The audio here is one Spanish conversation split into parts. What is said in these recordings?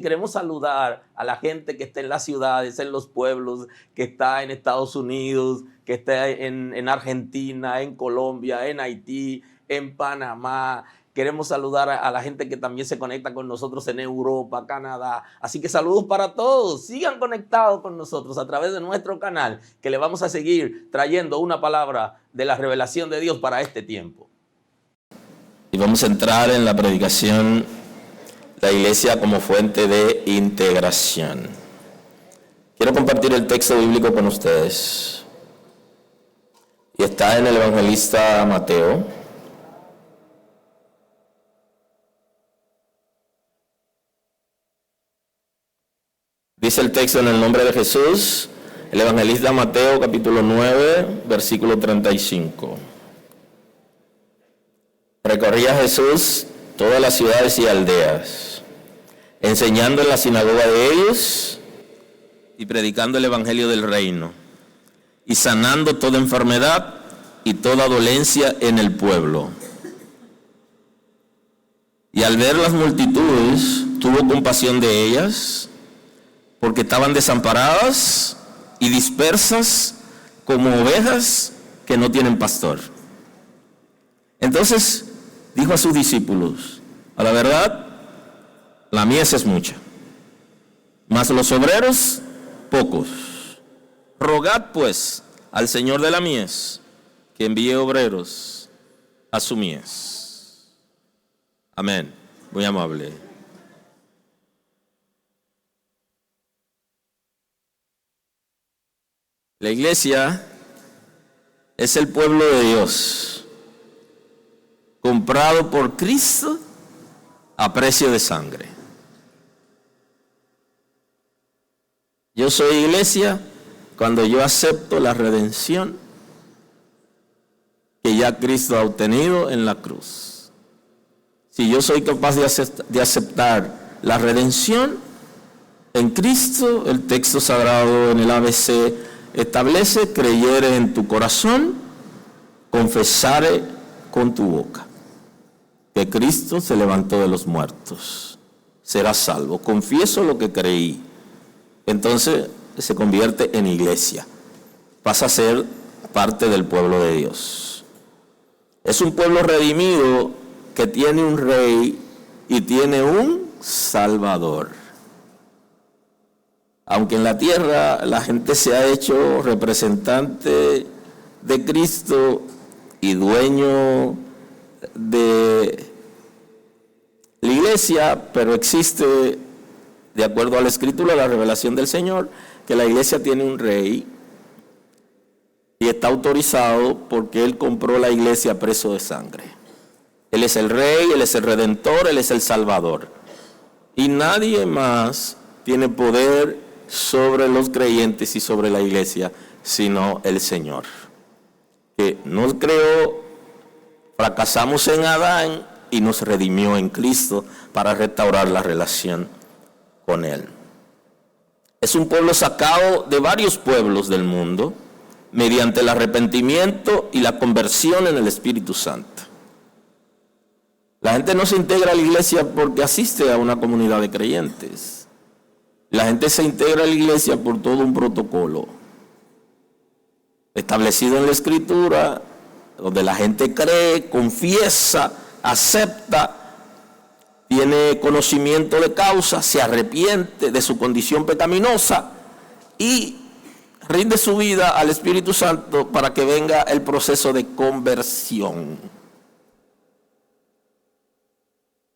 Queremos saludar a la gente que está en las ciudades, en los pueblos, que está en Estados Unidos, que está en Argentina, en Colombia, en Haití, en Panamá. Queremos saludar a la gente que también se conecta con nosotros en Europa, Canadá. Así que saludos para todos. Sigan conectados con nosotros a través de nuestro canal, que le vamos a seguir trayendo una palabra de la revelación de Dios para este tiempo. Y vamos a entrar en la predicación, la iglesia como fuente de integración. Quiero compartir el texto bíblico con ustedes. Y está en el evangelista Mateo. Dice el texto en el nombre de Jesús, el evangelista Mateo capítulo 9, versículo 35. Recorría Jesús todas las ciudades y aldeas, enseñando en la sinagoga de ellos y predicando el evangelio del reino, y sanando toda enfermedad y toda dolencia en el pueblo. Y al ver las multitudes, tuvo compasión de ellas, porque estaban desamparadas y dispersas como ovejas que no tienen pastor. Entonces dijo a sus discípulos: a la verdad, la mies es mucha, mas los obreros pocos. Rogad pues al Señor de la mies que envíe obreros a su mies. Amén. Muy amable. La iglesia es el pueblo de Dios, comprado por Cristo a precio de sangre. Yo soy iglesia cuando yo acepto la redención que ya Cristo ha obtenido en la cruz. Si yo soy capaz de aceptar la redención en Cristo, el texto sagrado en el ABC establece: creyere en tu corazón, confesare con tu boca que Cristo se levantó de los muertos, serás salvo. Confieso lo que creí, entonces se convierte en iglesia, pasa a ser parte del pueblo de Dios. Es un pueblo redimido que tiene un rey y tiene un salvador. Aunque en la tierra la gente se ha hecho representante de Cristo y dueño de la iglesia, pero existe, de acuerdo a la Escritura, la revelación del Señor, que la iglesia tiene un rey y está autorizado porque Él compró la iglesia a precio de sangre. Él es el rey, Él es el redentor, Él es el salvador. Y nadie más tiene poder sobre los creyentes y sobre la iglesia, sino el Señor, que nos creó, fracasamos en Adán y nos redimió en Cristo para restaurar la relación con Él. Es un pueblo sacado de varios pueblos del mundo mediante el arrepentimiento y la conversión en el Espíritu Santo. La gente no se integra a la iglesia porque asiste a una comunidad de creyentes. La gente se integra a la iglesia por todo un protocolo establecido en la Escritura, donde la gente cree, confiesa, acepta, tiene conocimiento de causa, se arrepiente de su condición pecaminosa y rinde su vida al Espíritu Santo para que venga el proceso de conversión.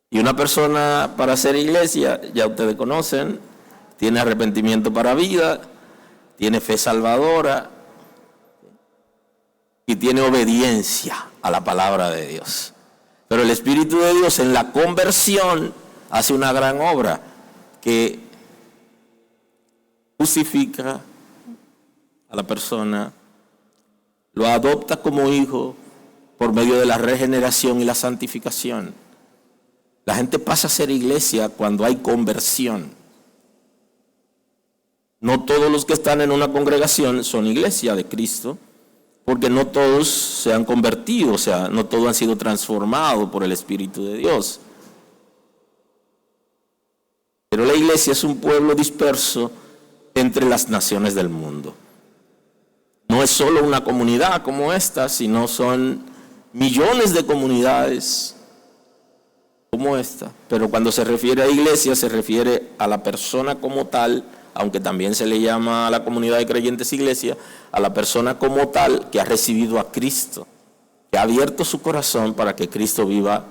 Y una persona, para ser iglesia, ya ustedes conocen, tiene arrepentimiento para vida, tiene fe salvadora y tiene obediencia a la palabra de Dios. Pero el Espíritu de Dios en la conversión hace una gran obra que justifica a la persona, lo adopta como hijo por medio de la regeneración y la santificación. La gente pasa a ser iglesia cuando hay conversión. No todos los que están en una congregación son iglesia de Cristo, porque no todos se han convertido, o sea, no todos han sido transformados por el Espíritu de Dios. Pero la iglesia es un pueblo disperso entre las naciones del mundo. No es solo una comunidad como esta, sino son millones de comunidades como esta. Pero cuando se refiere a iglesia, se refiere a la persona como tal, aunque también se le llama a la comunidad de creyentes iglesia, a la persona como tal que ha recibido a Cristo, que ha abierto su corazón para que Cristo viva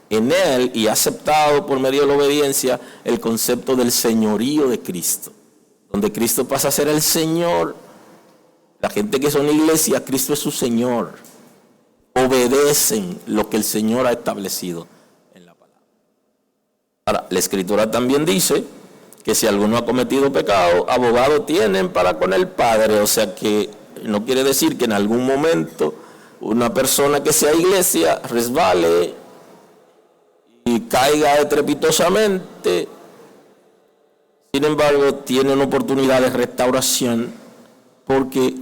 en él y ha aceptado por medio de la obediencia el concepto del señorío de Cristo, donde Cristo pasa a ser el Señor. La gente que son iglesia, Cristo es su Señor. Obedecen lo que el Señor ha establecido en la palabra. Ahora, la Escritura también dice que si alguno ha cometido pecado, abogado tienen para con el Padre. O sea que no quiere decir que en algún momento una persona que sea iglesia resbale y caiga estrepitosamente. Sin embargo, tiene una oportunidad de restauración porque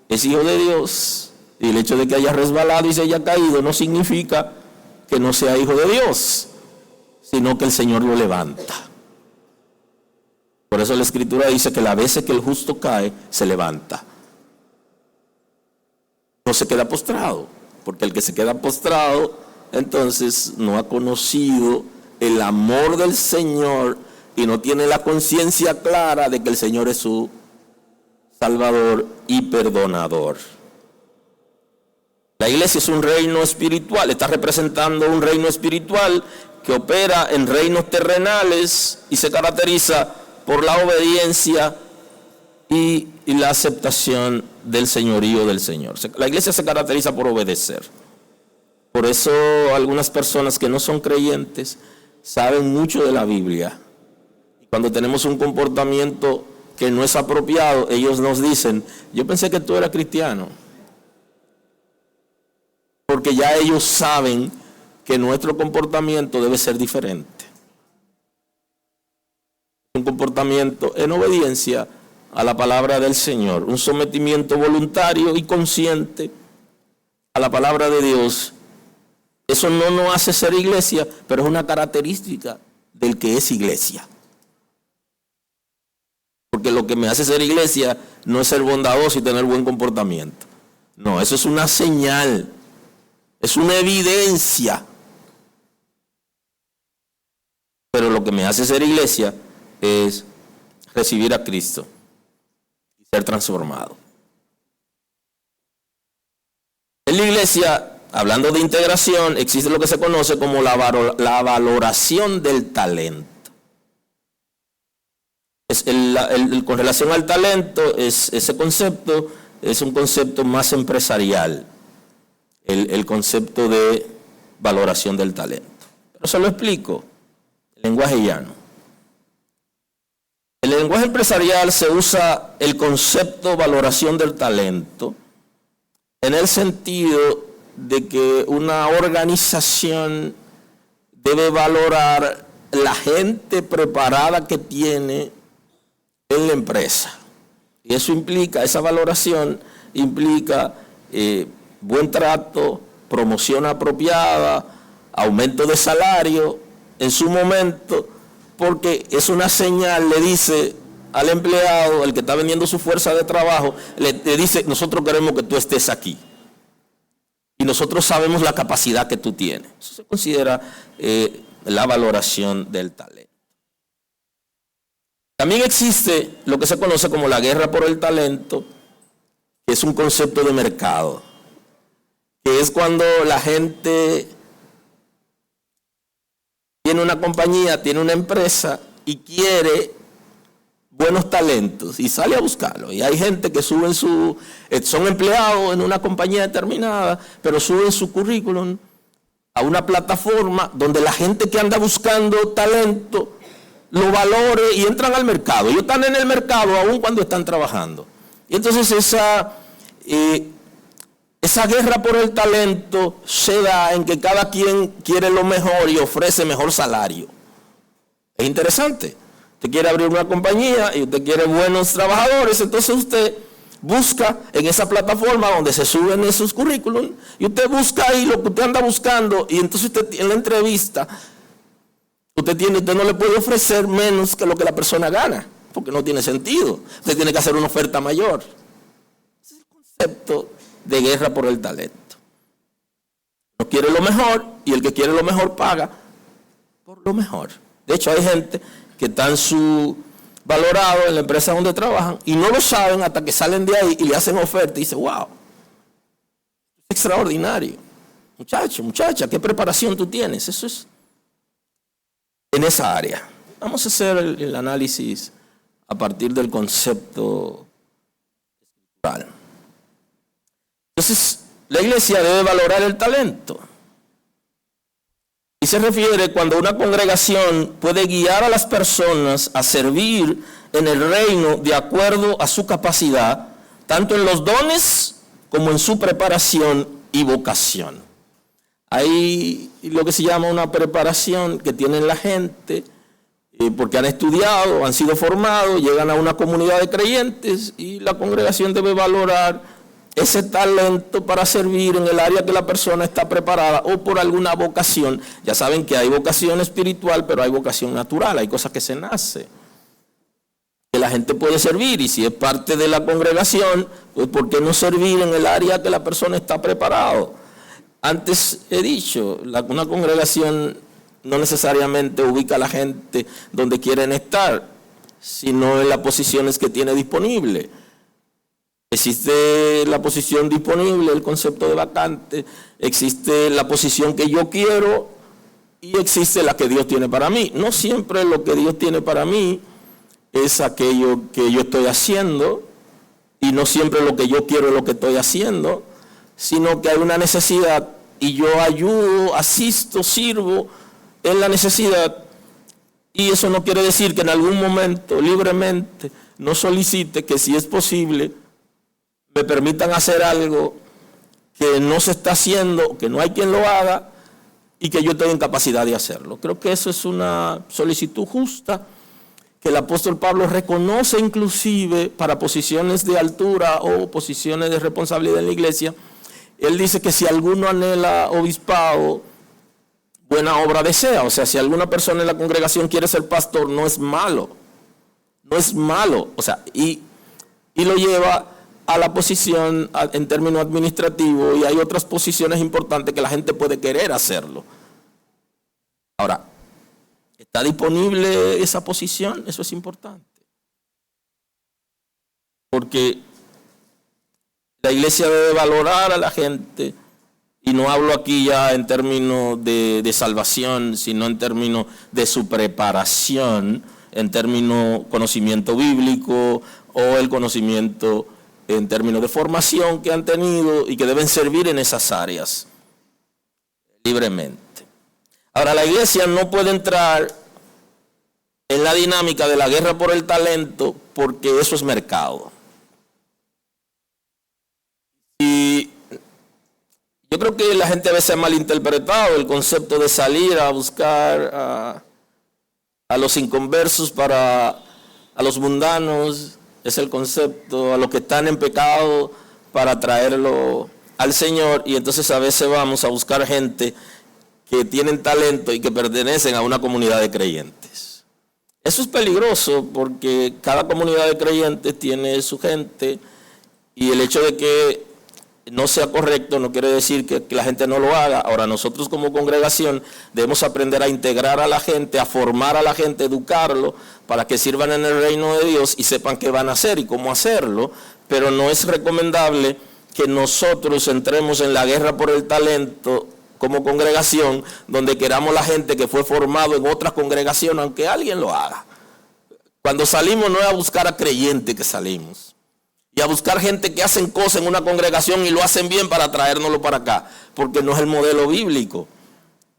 es hijo de Dios. Y el hecho de que haya resbalado y se haya caído no significa que no sea hijo de Dios, sino que el Señor lo levanta. Por eso la Escritura dice que las veces que el justo cae, se levanta. No se queda postrado, porque el que se queda postrado, entonces no ha conocido el amor del Señor y no tiene la conciencia clara de que el Señor es su Salvador y perdonador. La iglesia es un reino espiritual, está representando un reino espiritual que opera en reinos terrenales y se caracteriza por la obediencia y la aceptación del señorío del Señor. La iglesia se caracteriza por obedecer. Por eso algunas personas que no son creyentes saben mucho de la Biblia. Y cuando tenemos un comportamiento que no es apropiado, ellos nos dicen: yo pensé que tú eras cristiano. Porque ya ellos saben que nuestro comportamiento debe ser diferente. Un comportamiento en obediencia a la palabra del Señor, un sometimiento voluntario y consciente a la palabra de Dios. Eso no nos hace ser iglesia, pero es una característica del que es iglesia. Porque lo que me hace ser iglesia no es ser bondadoso y tener buen comportamiento. No, eso es una señal, es una evidencia. Pero lo que me hace ser iglesia es recibir a Cristo y ser transformado. En la iglesia, hablando de integración, existe lo que se conoce como la valoración del talento. Con relación al talento, ese concepto es un concepto más empresarial, el concepto de valoración del talento. Pero se lo explico en lenguaje llano. En el lenguaje empresarial se usa el concepto valoración del talento en el sentido de que una organización debe valorar la gente preparada que tiene en la empresa. Y eso implica, esa valoración implica buen trato, promoción apropiada, aumento de salario en su momento, porque es una señal, le dice al empleado, el que está vendiendo su fuerza de trabajo, le dice: nosotros queremos que tú estés aquí. Y nosotros sabemos la capacidad que tú tienes. Eso se considera la valoración del talento. También existe lo que se conoce como la guerra por el talento, que es un concepto de mercado, que es cuando la gente tiene una compañía, tiene una empresa y quiere buenos talentos y sale a buscarlo. Y hay gente que suben son empleados en una compañía determinada, pero suben su currículum a una plataforma donde la gente que anda buscando talento lo valore y entran al mercado. Ellos están en el mercado aún cuando están trabajando. Y entonces esa guerra por el talento se da en que cada quien quiere lo mejor y ofrece mejor salario. Es interesante. Usted quiere abrir una compañía y usted quiere buenos trabajadores, entonces usted busca en esa plataforma donde se suben esos currículum y usted busca ahí lo que usted anda buscando, y entonces usted en la entrevista Usted no le puede ofrecer menos que lo que la persona gana, porque no tiene sentido. Usted tiene que hacer una oferta mayor. Ese es el concepto de guerra por el talento. No quiere lo mejor y el que quiere lo mejor paga por lo mejor. De hecho, hay gente que están valorado en la empresa donde trabajan y no lo saben hasta que salen de ahí y le hacen oferta y dicen, wow, es extraordinario. Muchacho, muchacha, ¿qué preparación tú tienes? Eso es en esa área. Vamos a hacer el análisis a partir del concepto espiritual. Entonces, la iglesia debe valorar el talento. Y se refiere cuando una congregación puede guiar a las personas a servir en el reino de acuerdo a su capacidad, tanto en los dones como en su preparación y vocación. Hay lo que se llama una preparación que tienen la gente porque han estudiado, han sido formados, llegan a una comunidad de creyentes y la congregación debe valorar ese talento para servir en el área que la persona está preparada o por alguna vocación. Ya saben que hay vocación espiritual, pero hay vocación natural, hay cosas que se nace. Que la gente puede servir y si es parte de la congregación, pues ¿por qué no servir en el área que la persona está preparado? Antes he dicho, una congregación no necesariamente ubica a la gente donde quieren estar, sino en las posiciones que tiene disponible. Existe la posición disponible, el concepto de vacante, existe la posición que yo quiero y existe la que Dios tiene para mí. No siempre lo que Dios tiene para mí es aquello que yo estoy haciendo y no siempre lo que yo quiero es lo que estoy haciendo, sino que hay una necesidad y yo ayudo, asisto, sirvo en la necesidad. Y eso no quiere decir que en algún momento libremente no solicite que si es posible me permitan hacer algo que no se está haciendo, que no hay quien lo haga y que yo tenga capacidad de hacerlo. Creo que eso es una solicitud justa que el apóstol Pablo reconoce inclusive para posiciones de altura o posiciones de responsabilidad en la iglesia. Él dice que si alguno anhela obispado, buena obra desea. O sea, si alguna persona en la congregación quiere ser pastor, no es malo. No es malo. O sea, y lo lleva a la posición en términos administrativos y hay otras posiciones importantes que la gente puede querer hacerlo. Ahora, ¿está disponible esa posición? Eso es importante. Porque la iglesia debe valorar a la gente, y no hablo aquí ya en términos de salvación, sino en términos de su preparación, en términos conocimiento bíblico o el conocimiento en términos de formación que han tenido y que deben servir en esas áreas libremente. Ahora, la iglesia no puede entrar en la dinámica de la guerra por el talento porque eso es mercado. Y yo creo que la gente a veces ha malinterpretado el concepto de salir a buscar a los inconversos a los mundanos. Es el concepto, a los que están en pecado para traerlo al Señor. Y entonces a veces vamos a buscar gente que tienen talento y que pertenecen a una comunidad de creyentes. Eso es peligroso porque cada comunidad de creyentes tiene su gente y el hecho de que no sea correcto no quiere decir que la gente no lo haga. Ahora, nosotros como congregación debemos aprender a integrar a la gente, a formar a la gente, educarlo para que sirvan en el reino de Dios y sepan qué van a hacer y cómo hacerlo, pero no es recomendable que nosotros entremos en la guerra por el talento como congregación, donde queramos la gente que fue formado en otras congregaciones, aunque alguien lo haga. Cuando salimos no es a buscar a creyentes que salimos, y a buscar gente que hacen cosas en una congregación y lo hacen bien para traérnoslo para acá, porque no es el modelo bíblico.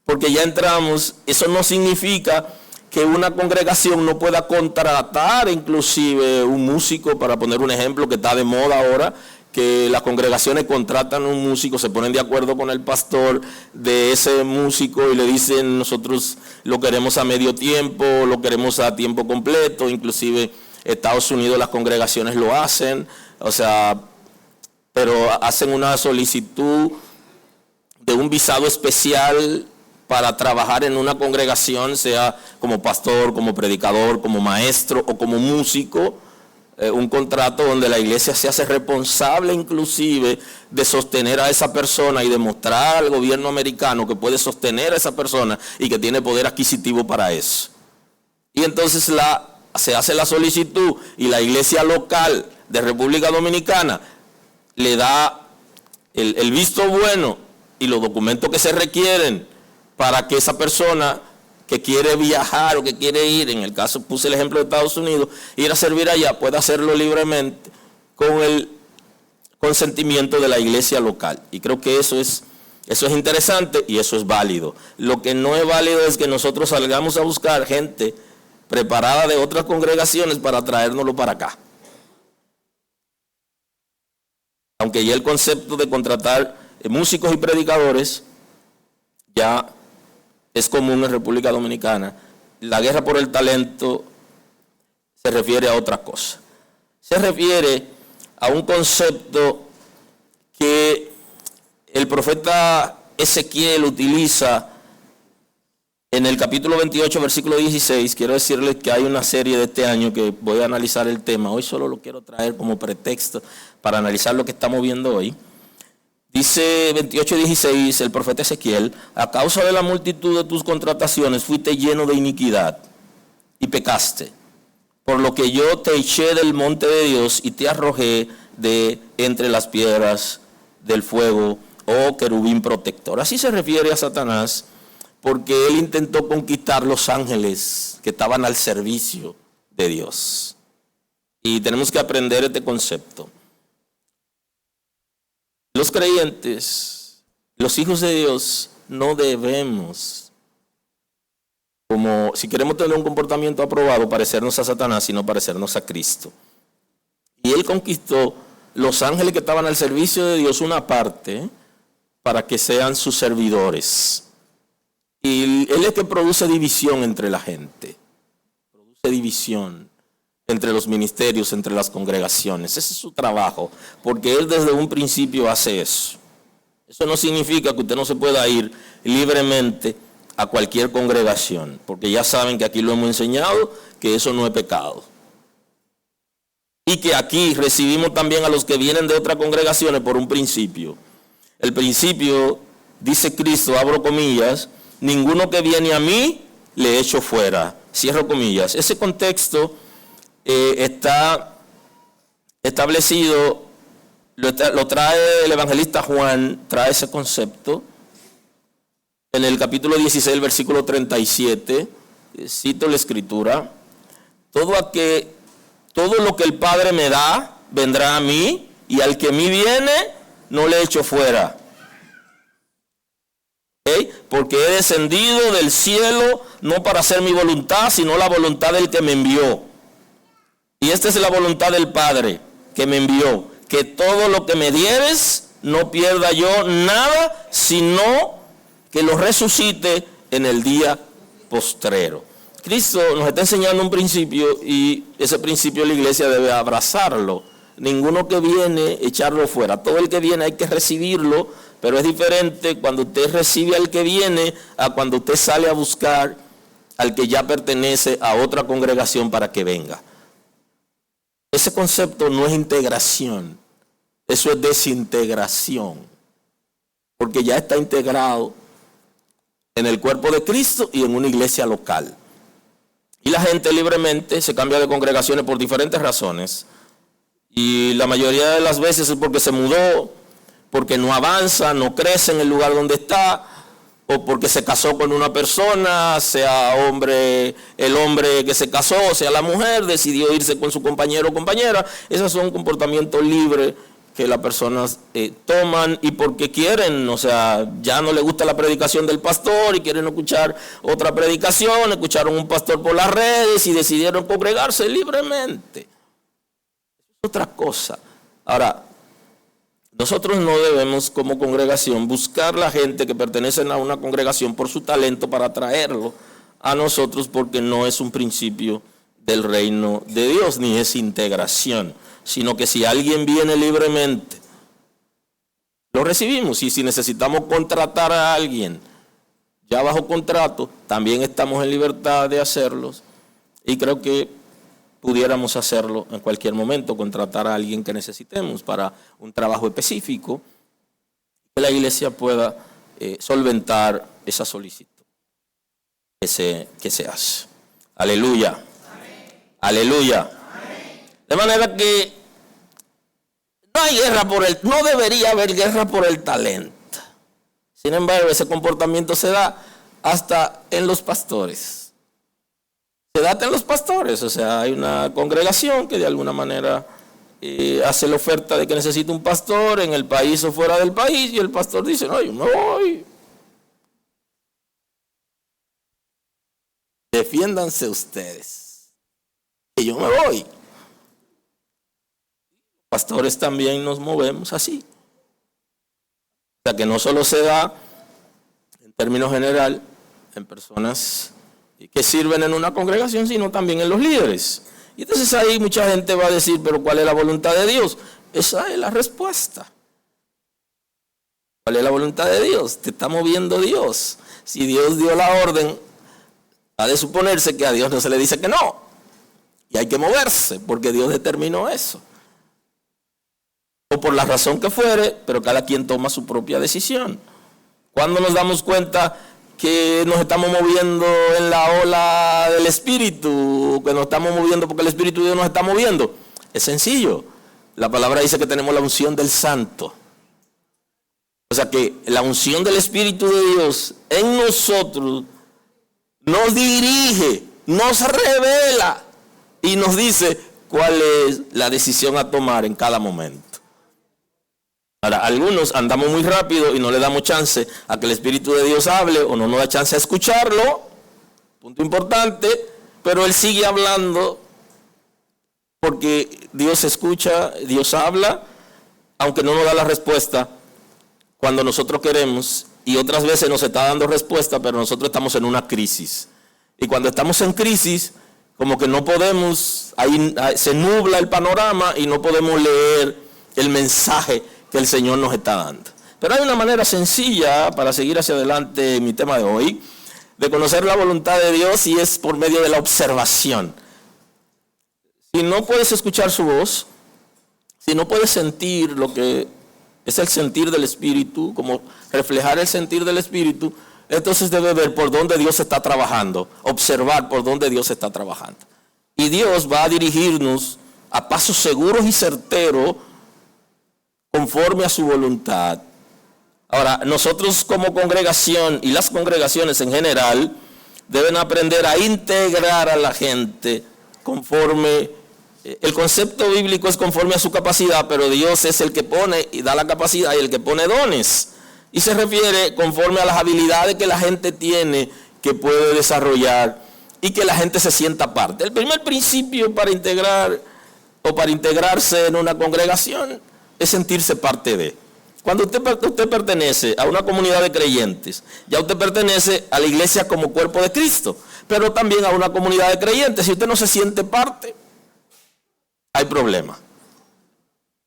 Porque ya entramos, eso no significa que una congregación no pueda contratar inclusive un músico, para poner un ejemplo que está de moda ahora, que las congregaciones contratan un músico, se ponen de acuerdo con el pastor de ese músico y le dicen nosotros lo queremos a medio tiempo, lo queremos a tiempo completo, inclusive Estados Unidos las congregaciones lo hacen, o sea, pero hacen una solicitud de un visado especial para trabajar en una congregación, sea como pastor, como predicador, como maestro o como músico, un contrato donde la iglesia se hace responsable inclusive de sostener a esa persona y demostrar al gobierno americano que puede sostener a esa persona y que tiene poder adquisitivo para eso. Y entonces se hace la solicitud y la iglesia local de República Dominicana le da el visto bueno y los documentos que se requieren para que esa persona que quiere viajar o que quiere ir, en el caso puse el ejemplo de Estados Unidos, ir a servir allá, pueda hacerlo libremente con el consentimiento de la iglesia local. Y creo que eso es interesante y eso es válido. Lo que no es válido es que nosotros salgamos a buscar gente preparada de otras congregaciones para traérnoslo para acá. Aunque ya el concepto de contratar músicos y predicadores ya es común en República Dominicana, la guerra por el talento se refiere a otra cosa. Se refiere a un concepto que el profeta Ezequiel utiliza en el capítulo 28, versículo 16. Quiero decirles que hay una serie de este año que voy a analizar el tema. Hoy solo lo quiero traer como pretexto para analizar lo que estamos viendo hoy. Dice 28:16 el profeta Ezequiel: a causa de la multitud de tus contrataciones fuiste lleno de iniquidad y pecaste, por lo que yo te eché del monte de Dios y te arrojé de entre las piedras del fuego, oh querubín protector. Así se refiere a Satanás, porque él intentó conquistar los ángeles que estaban al servicio de Dios. Y tenemos que aprender este concepto. Los creyentes, los hijos de Dios, no debemos, como si queremos tener un comportamiento aprobado, parecernos a Satanás, sino parecernos a Cristo. Y él conquistó los ángeles que estaban al servicio de Dios, una parte, para que sean sus servidores. Y él es que produce división entre la gente, produce división entre los ministerios, entre las congregaciones. Ese es su trabajo, porque él desde un principio hace eso. Eso no significa que usted no se pueda ir libremente a cualquier congregación, porque ya saben que aquí lo hemos enseñado, que eso no es pecado. Y que aquí recibimos también a los que vienen de otras congregaciones por un principio. El principio, dice Cristo, abro comillas, ninguno que viene a mí le echo fuera, cierro comillas. Ese contexto está establecido, lo trae el evangelista Juan, trae ese concepto en el capítulo 16, versículo 37, cito la escritura: todo lo que el Padre me da vendrá a mí, y al que a mí viene no le echo fuera. ¿Okay? Porque he descendido del cielo no para hacer mi voluntad, sino la voluntad del que me envió. Y esta es la voluntad del Padre que me envió, que todo lo que me dieres no pierda yo nada, sino que lo resucite en el día postrero. Cristo nos está enseñando un principio y ese principio la iglesia debe abrazarlo. Ninguno que viene, echarlo fuera. Todo el que viene hay que recibirlo, pero es diferente cuando usted recibe al que viene a cuando usted sale a buscar al que ya pertenece a otra congregación para que venga. Ese concepto no es integración, eso es desintegración, porque ya está integrado en el cuerpo de Cristo y en una iglesia local. Y la gente libremente se cambia de congregaciones por diferentes razones, y la mayoría de las veces es porque se mudó, porque no avanza, no crece en el lugar donde está, o porque se casó con una persona, sea el hombre que se casó, sea la mujer, decidió irse con su compañero o compañera. Esos son comportamientos libres que las personas toman y porque quieren, o sea, ya no les gusta la predicación del pastor y quieren escuchar otra predicación, escucharon un pastor por las redes y decidieron congregarse libremente. Es otra cosa. Ahora, nosotros no debemos como congregación buscar la gente que pertenecen a una congregación por su talento para atraerlo a nosotros, porque no es un principio del reino de Dios, ni es integración, sino que si alguien viene libremente, lo recibimos, y si necesitamos contratar a alguien ya bajo contrato, también estamos en libertad de hacerlos y creo que pudiéramos hacerlo en cualquier momento, contratar a alguien que necesitemos para un trabajo específico, que la iglesia pueda solventar esa solicitud que se hace. Aleluya. Amén. Aleluya. Amén. De manera que no debería haber guerra por el talento. Sin embargo, ese comportamiento se da hasta en los pastores. Se da hasta en los pastores. O sea, hay una congregación que de alguna manera hace la oferta de que necesita un pastor en el país o fuera del país, y el pastor dice, no, yo me voy. Defiéndanse ustedes, que yo me voy. Pastores también nos movemos así. O sea que no solo se da en términos general en personas que sirven en una congregación, sino también en los líderes. Y entonces ahí mucha gente va a decir, pero ¿cuál es la voluntad de Dios? Esa es la respuesta. ¿Cuál es la voluntad de Dios? Te está moviendo Dios. Si Dios dio la orden, ha de suponerse que a Dios no se le dice que no. Y hay que moverse, porque Dios determinó eso. O por la razón que fuere, pero cada quien toma su propia decisión. Cuando nos damos cuenta que nos estamos moviendo en la ola del Espíritu, que nos estamos moviendo porque el Espíritu de Dios nos está moviendo, es sencillo. La palabra dice que tenemos la unción del Santo. O sea que la unción del Espíritu de Dios en nosotros nos dirige, nos revela y nos dice cuál es la decisión a tomar en cada momento. Ahora, algunos andamos muy rápido y no le damos chance a que el Espíritu de Dios hable, o no nos da chance a escucharlo, punto importante, pero Él sigue hablando porque Dios escucha, Dios habla, aunque no nos da la respuesta cuando nosotros queremos, y otras veces nos está dando respuesta, pero nosotros estamos en una crisis. Y cuando estamos en crisis, como que no podemos, ahí se nubla el panorama y no podemos leer el mensaje que el Señor nos está dando. Pero hay una manera sencilla para seguir hacia adelante en mi tema de hoy, de conocer la voluntad de Dios, y es por medio de la observación. Si no puedes escuchar su voz, si no puedes sentir lo que es el sentir del Espíritu, como reflejar el sentir del Espíritu, entonces debe ver por dónde Dios está trabajando, observar por dónde Dios está trabajando. Y Dios va a dirigirnos a pasos seguros y certeros conforme a su voluntad. Ahora, nosotros como congregación y las congregaciones en general deben aprender a integrar a la gente conforme, el concepto bíblico es conforme a su capacidad, pero Dios es el que pone y da la capacidad y el que pone dones. Y se refiere conforme a las habilidades que la gente tiene, que puede desarrollar y que la gente se sienta parte. El primer principio para integrar o para integrarse en una congregación es sentirse parte de. Cuando usted pertenece a una comunidad de creyentes, ya usted pertenece a la iglesia como cuerpo de Cristo, pero también a una comunidad de creyentes. Si usted no se siente parte, hay problema.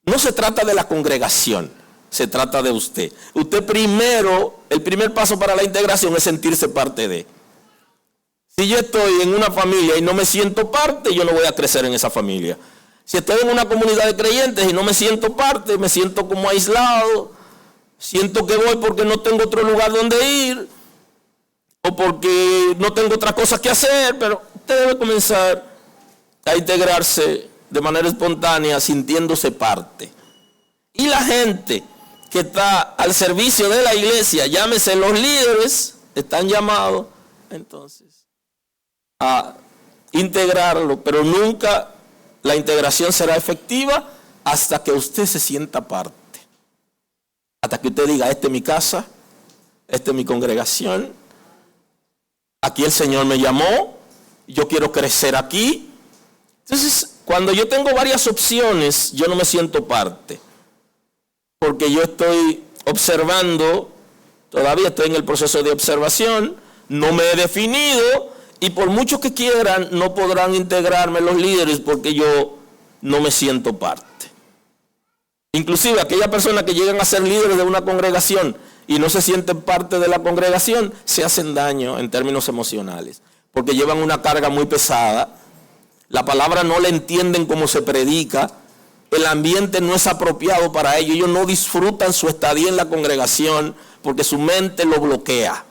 No se trata de la congregación, se trata de usted. Usted primero, el primer paso para la integración es sentirse parte de. Si yo estoy en una familia y no me siento parte, yo no voy a crecer en esa familia. Si estoy en una comunidad de creyentes y no me siento parte, me siento como aislado, siento que voy porque no tengo otro lugar donde ir, o porque no tengo otra cosa que hacer, pero usted debe comenzar a integrarse de manera espontánea, sintiéndose parte. Y la gente que está al servicio de la iglesia, llámese los líderes, están llamados entonces a integrarlo, pero nunca la integración será efectiva hasta que usted se sienta parte. Hasta que usted diga, esta es mi casa, esta es mi congregación, aquí el Señor me llamó, yo quiero crecer aquí. Entonces, cuando yo tengo varias opciones, yo no me siento parte. Porque yo estoy observando, todavía estoy en el proceso de observación, no me he definido, y por mucho que quieran, no podrán integrarme los líderes porque yo no me siento parte. Inclusive aquellas personas que llegan a ser líderes de una congregación y no se sienten parte de la congregación, se hacen daño en términos emocionales, porque llevan una carga muy pesada, la palabra no la entienden como se predica, el ambiente no es apropiado para ellos, ellos no disfrutan su estadía en la congregación porque su mente lo bloquea.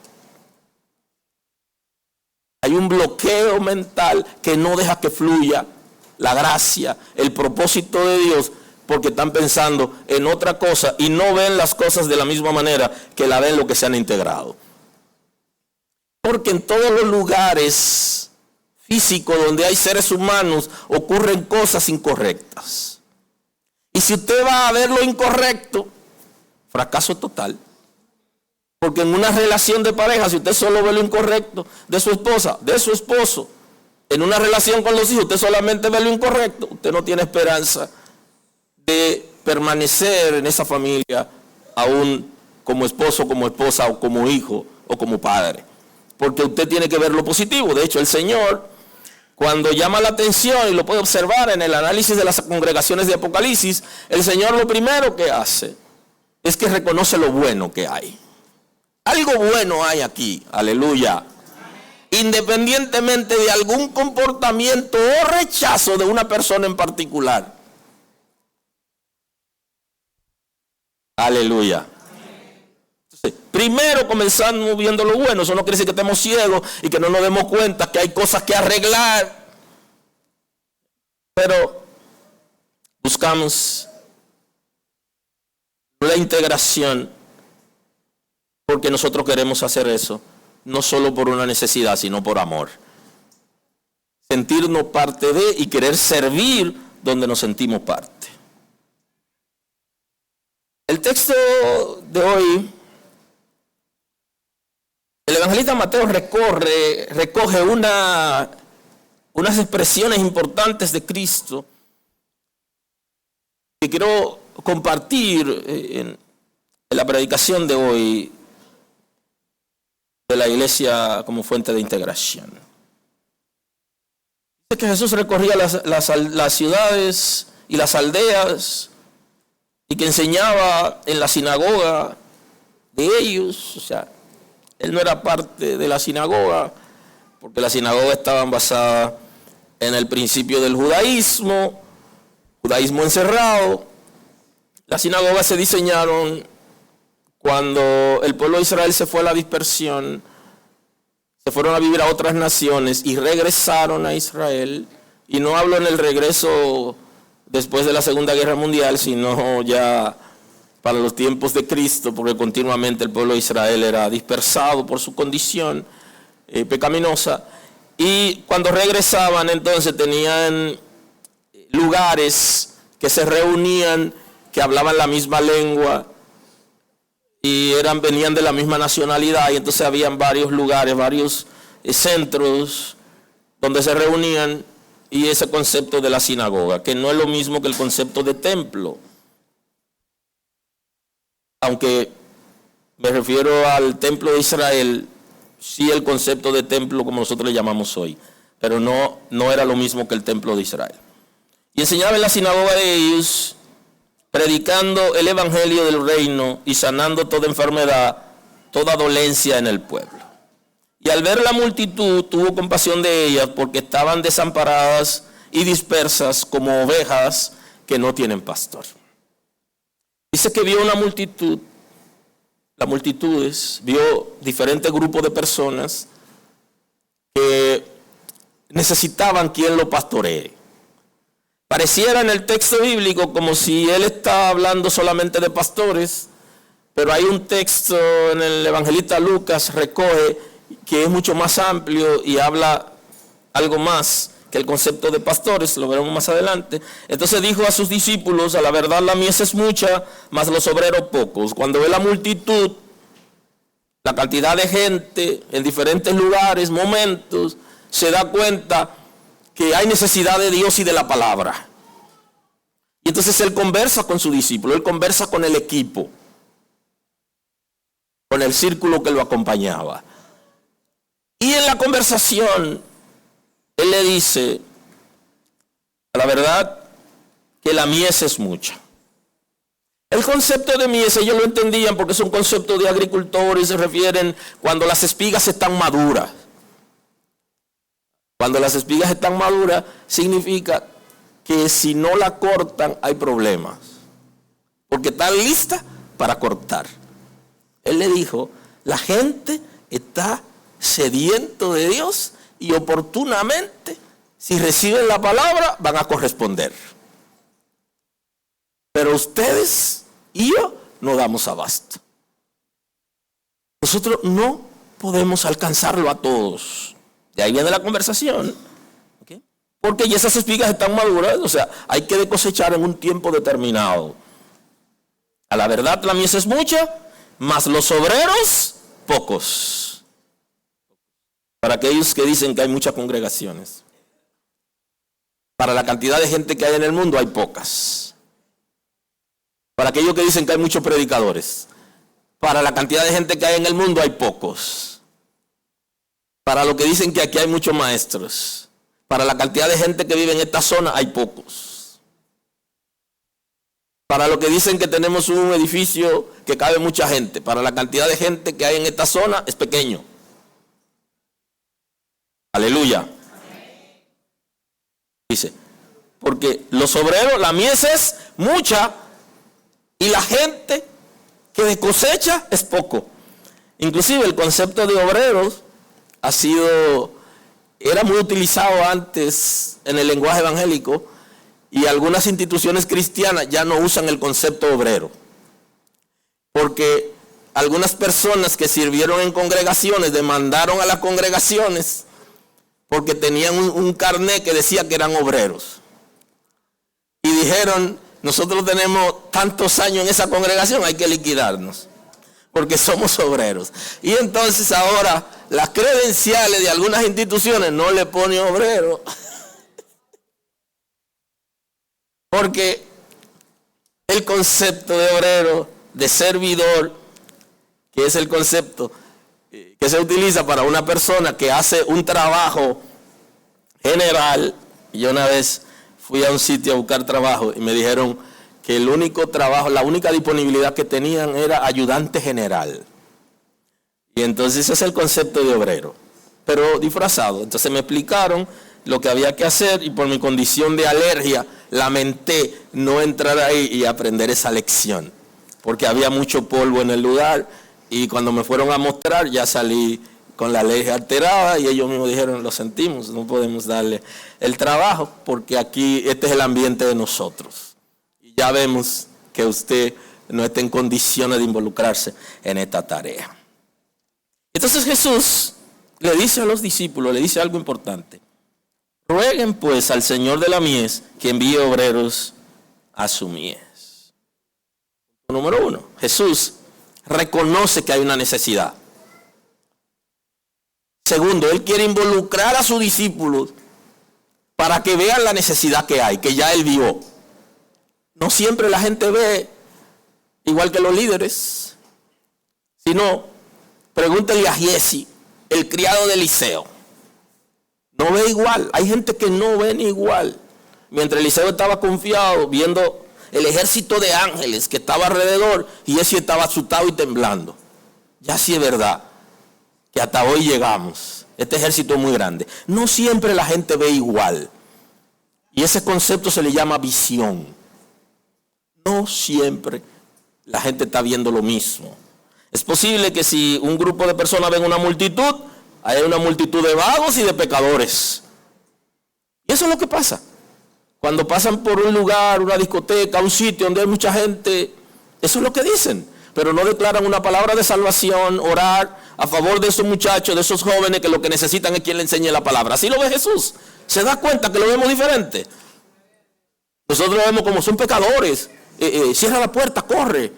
Hay un bloqueo mental que no deja que fluya la gracia, el propósito de Dios, porque están pensando en otra cosa y no ven las cosas de la misma manera que la ven los que se han integrado. Porque en todos los lugares físicos donde hay seres humanos ocurren cosas incorrectas. Y si usted va a ver lo incorrecto, fracaso total. Porque en una relación de pareja, si usted solo ve lo incorrecto de su esposa, de su esposo, en una relación con los hijos, usted solamente ve lo incorrecto, usted no tiene esperanza de permanecer en esa familia, aún como esposo, como esposa, o como hijo, o como padre. Porque usted tiene que ver lo positivo. De hecho, el Señor, cuando llama la atención, y lo puede observar en el análisis de las congregaciones de Apocalipsis, el Señor lo primero que hace es que reconoce lo bueno que hay. Algo bueno hay aquí, aleluya. Independientemente de algún comportamiento o rechazo de una persona en particular. Aleluya. Entonces, primero comenzamos viendo lo bueno. Eso no quiere decir que estemos ciegos y que no nos demos cuenta que hay cosas que arreglar. Pero buscamos la integración porque nosotros queremos hacer eso, no solo por una necesidad, sino por amor. Sentirnos parte de y querer servir donde nos sentimos parte. El texto de hoy, el evangelista Mateo recoge unas expresiones importantes de Cristo que quiero compartir en la predicación de hoy de la iglesia como fuente de integración. Dice que Jesús recorría las ciudades y las aldeas y que enseñaba en la sinagoga de ellos. O sea, él no era parte de la sinagoga porque la sinagoga estaba basada en el principio del judaísmo encerrado. Las sinagogas se diseñaron cuando el pueblo de Israel se fue a la dispersión, se fueron a vivir a otras naciones y regresaron a Israel. Y no hablo en el regreso después de la Segunda Guerra Mundial, sino ya para los tiempos de Cristo, porque continuamente el pueblo de Israel era dispersado por su condición pecaminosa. Y cuando regresaban, entonces tenían lugares que se reunían, que hablaban la misma lengua, y venían de la misma nacionalidad, y entonces habían varios lugares, varios centros donde se reunían, y ese concepto de la sinagoga, que no es lo mismo que el concepto de templo, aunque me refiero al templo de Israel, sí el concepto de templo como nosotros le llamamos hoy, pero no era lo mismo que el templo de Israel. Y enseñaba en la sinagoga de ellos, predicando el evangelio del reino y sanando toda enfermedad, toda dolencia en el pueblo. Y al ver la multitud, tuvo compasión de ellas porque estaban desamparadas y dispersas como ovejas que no tienen pastor. Dice que vio una multitud, las multitudes, vio diferentes grupos de personas que necesitaban quien lo pastoree. Pareciera en el texto bíblico como si él está hablando solamente de pastores, pero hay un texto en el evangelista Lucas, recoge, que es mucho más amplio y habla algo más que el concepto de pastores, lo veremos más adelante. Entonces dijo a sus discípulos: a la verdad la mies es mucha, mas los obreros pocos. Cuando ve la multitud, la cantidad de gente en diferentes lugares, momentos, se da cuenta que hay necesidad de Dios y de la palabra. Y entonces él conversa con su discípulo, él conversa con el equipo, con el círculo que lo acompañaba. Y en la conversación, él le dice: a la verdad que la mies es mucha. El concepto de mies, ellos lo entendían porque es un concepto de agricultores y se refieren cuando las espigas están maduras. Cuando las espigas están maduras, significa que si no la cortan hay problemas. Porque están listas para cortar. Él le dijo, la gente está sediento de Dios y oportunamente, si reciben la palabra, van a corresponder. Pero ustedes y yo no damos abasto. Nosotros no podemos alcanzarlo a todos. De ahí viene la conversación. ¿Okay? Porque ya esas espigas están maduras, o sea, hay que cosechar en un tiempo determinado. A la verdad la mies es mucha, mas los obreros pocos. Para aquellos que dicen que hay muchas congregaciones. Para la cantidad de gente que hay en el mundo hay pocas. Para aquellos que dicen que hay muchos predicadores. Para la cantidad de gente que hay en el mundo hay pocos. Para los que dicen que aquí hay muchos maestros. Para la cantidad de gente que vive en esta zona hay pocos. Para los que dicen que tenemos un edificio que cabe mucha gente. Para la cantidad de gente que hay en esta zona es pequeño. Aleluya. Dice, porque los obreros, la mies es mucha y la gente que cosecha es poco. Inclusive el concepto de obreros era muy utilizado antes en el lenguaje evangélico y algunas instituciones cristianas ya no usan el concepto obrero. Porque algunas personas que sirvieron en congregaciones demandaron a las congregaciones porque tenían un carnet que decía que eran obreros. Y dijeron, nosotros tenemos tantos años en esa congregación, hay que liquidarnos, porque somos obreros. Y entonces ahora las credenciales de algunas instituciones no le ponen obrero. Porque el concepto de obrero, de servidor, que es el concepto que se utiliza para una persona que hace un trabajo general. Yo una vez fui a un sitio a buscar trabajo y me dijeron que el único trabajo, la única disponibilidad que tenían era ayudante general. Y entonces ese es el concepto de obrero, pero disfrazado. Entonces me explicaron lo que había que hacer y por mi condición de alergia lamenté no entrar ahí y aprender esa lección, porque había mucho polvo en el lugar y cuando me fueron a mostrar ya salí con la alergia alterada y ellos mismos dijeron, lo sentimos, no podemos darle el trabajo porque aquí este es el ambiente de nosotros. Y ya vemos que usted no está en condiciones de involucrarse en esta tarea. Entonces Jesús le dice a los discípulos, le dice algo importante. Rueguen pues al Señor de la mies que envíe obreros a su mies. Número 1, Jesús reconoce que hay una necesidad. Segundo, Él quiere involucrar a sus discípulos para que vean la necesidad que hay, que ya Él vio. No siempre la gente ve igual que los líderes, sino pregúntele a Giesi, el criado de Eliseo. No ve igual, hay gente que no ve ni igual. Mientras Eliseo estaba confiado viendo el ejército de ángeles que estaba alrededor y Giesi estaba asustado y temblando. Ya sí es verdad que hasta hoy llegamos. Este ejército es muy grande. No siempre la gente ve igual. Y ese concepto se le llama visión. No siempre la gente está viendo lo mismo. Es posible que si un grupo de personas ven una multitud, hay una multitud de vagos y de pecadores. Y eso es lo que pasa. Cuando pasan por un lugar, una discoteca, un sitio donde hay mucha gente, eso es lo que dicen. Pero no declaran una palabra de salvación, orar a favor de esos muchachos, de esos jóvenes que lo que necesitan es quien le enseñe la palabra. Así lo ve Jesús. Se da cuenta que lo vemos diferente. Nosotros lo vemos como son pecadores. Cierra la puerta, corre.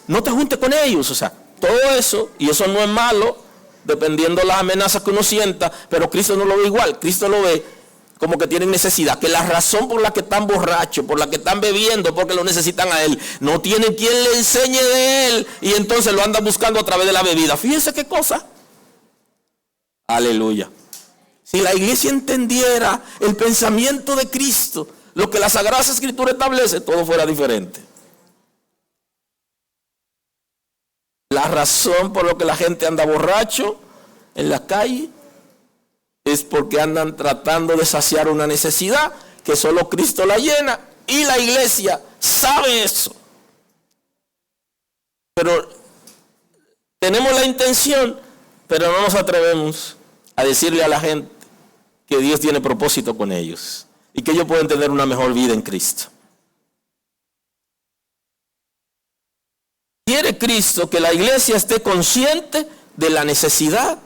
No te juntes con ellos. O sea, todo eso, y eso no es malo, dependiendo de las amenazas que uno sienta, pero Cristo no lo ve igual. Cristo lo ve como que tienen necesidad, que la razón por la que están borrachos, por la que están bebiendo, porque lo necesitan a Él, no tienen quien le enseñe de Él, y entonces lo andan buscando a través de la bebida. Fíjense qué cosa. Aleluya. Si la iglesia entendiera el pensamiento de Cristo, lo que la Sagrada Escritura establece, todo fuera diferente. la razón por la que la gente anda borracho en la calle es porque andan tratando de saciar una necesidad que solo Cristo la llena, y la iglesia sabe eso. Pero tenemos la intención, pero no nos atrevemos a decirle a la gente que Dios tiene propósito con ellos y que ellos pueden tener una mejor vida en Cristo. Quiere Cristo que la iglesia esté consciente de la necesidad